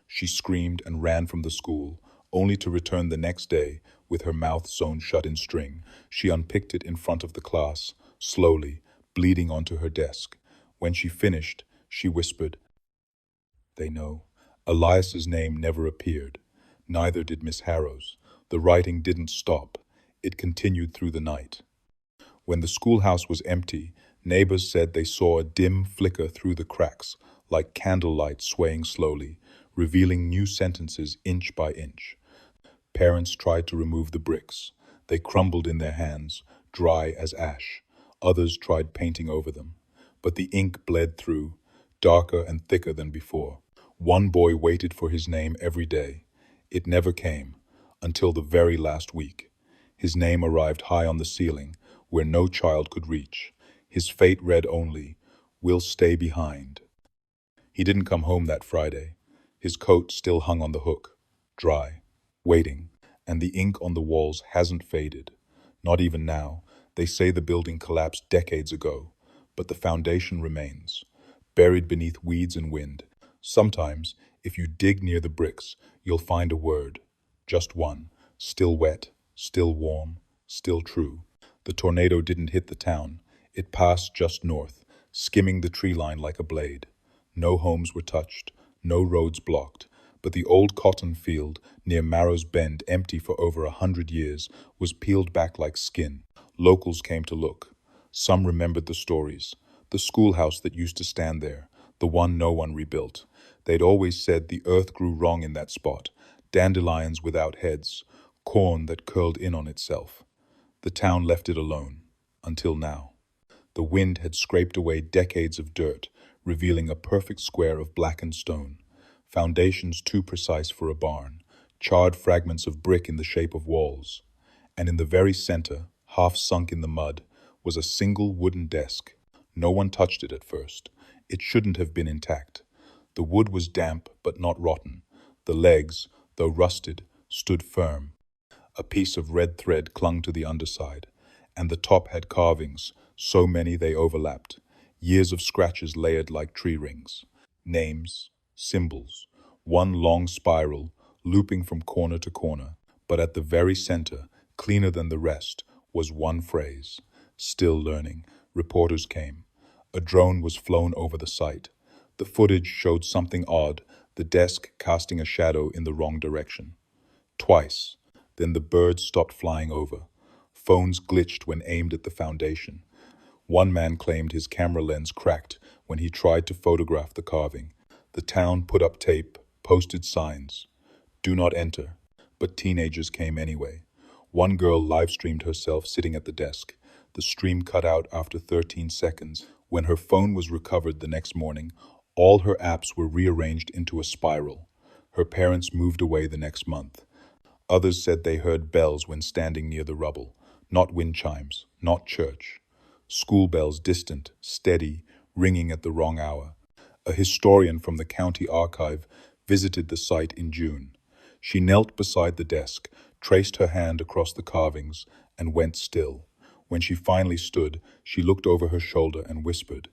She screamed and ran from the school, only to return the next day with her mouth sewn shut in string. She unpicked it in front of the class, slowly, bleeding onto her desk. When she finished, she whispered, "They know." Elias's name never appeared. Neither did Miss Harrow's. The writing didn't stop. It continued through the night. When the schoolhouse was empty, neighbors said they saw a dim flicker through the cracks, like candlelight swaying slowly, revealing new sentences inch by inch. Parents tried to remove the bricks. They crumbled in their hands, dry as ash. Others tried painting over them. But the ink bled through, darker and thicker than before. One boy waited for his name every day. It never came, until the very last week. His name arrived high on the ceiling, where no child could reach. His fate read only, "Will stay behind." He didn't come home that Friday. His coat still hung on the hook, dry, waiting, and the ink on the walls hasn't faded. Not even now. They say the building collapsed decades ago, but the foundation remains, buried beneath weeds and wind. Sometimes, if you dig near the bricks, you'll find a word, just one, still wet, still warm, still true. The tornado didn't hit the town. It passed just north, skimming the tree line like a blade. No homes were touched, no roads blocked, but the old cotton field near Marrow's Bend, empty for over 100 years, was peeled back like skin. Locals came to look. Some remembered the stories. The schoolhouse that used to stand there, the one no one rebuilt. They'd always said the earth grew wrong in that spot, dandelions without heads, corn that curled in on itself. The town left it alone, until now. The wind had scraped away decades of dirt, revealing a perfect square of blackened stone. Foundations too precise for a barn, charred fragments of brick in the shape of walls. And in the very center, half sunk in the mud, was a single wooden desk. No one touched it at first. It shouldn't have been intact. The wood was damp but not rotten. The legs, though rusted, stood firm. A piece of red thread clung to the underside, and the top had carvings, so many they overlapped. Years of scratches layered like tree rings. Names, symbols, one long spiral, looping from corner to corner. But at the very center, cleaner than the rest, was one phrase. Still learning. Reporters came. A drone was flown over the site. The footage showed something odd, the desk casting a shadow in the wrong direction. Twice. Then the birds stopped flying over. Phones glitched when aimed at the foundation. One man claimed his camera lens cracked when he tried to photograph the carving. The town put up tape, posted signs. "Do not enter." But teenagers came anyway. One girl live-streamed herself sitting at the desk. The stream cut out after 13 seconds. When her phone was recovered the next morning, all her apps were rearranged into a spiral. Her parents moved away the next month. Others said they heard bells when standing near the rubble. Not wind chimes, not church. School bells, distant, steady, ringing at the wrong hour. A historian from the county archive visited the site in June. She knelt beside the desk, traced her hand across the carvings, and went still. When she finally stood, she looked over her shoulder and whispered,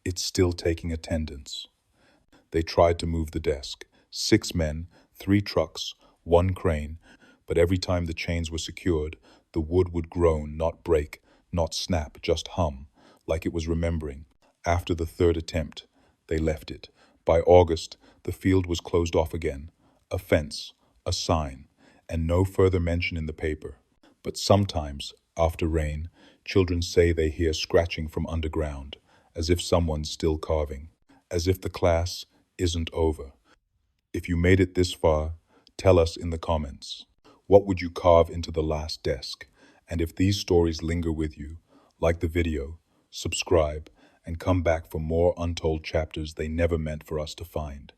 "It's still taking attendance." They tried to move the desk. 6 men, 3 trucks, 1 crane, but every time the chains were secured, the wood would groan, not break, Not snap, just hum, like it was remembering. After the third attempt, they left it. By August, the field was closed off again. A fence, a sign, and no further mention in the paper. But sometimes, after rain, children say they hear scratching from underground, as if someone's still carving, as if the class isn't over. If you made it this far, tell us in the comments. What would you carve into the last desk? And if these stories linger with you, like the video, subscribe, and come back for more untold chapters they never meant for us to find.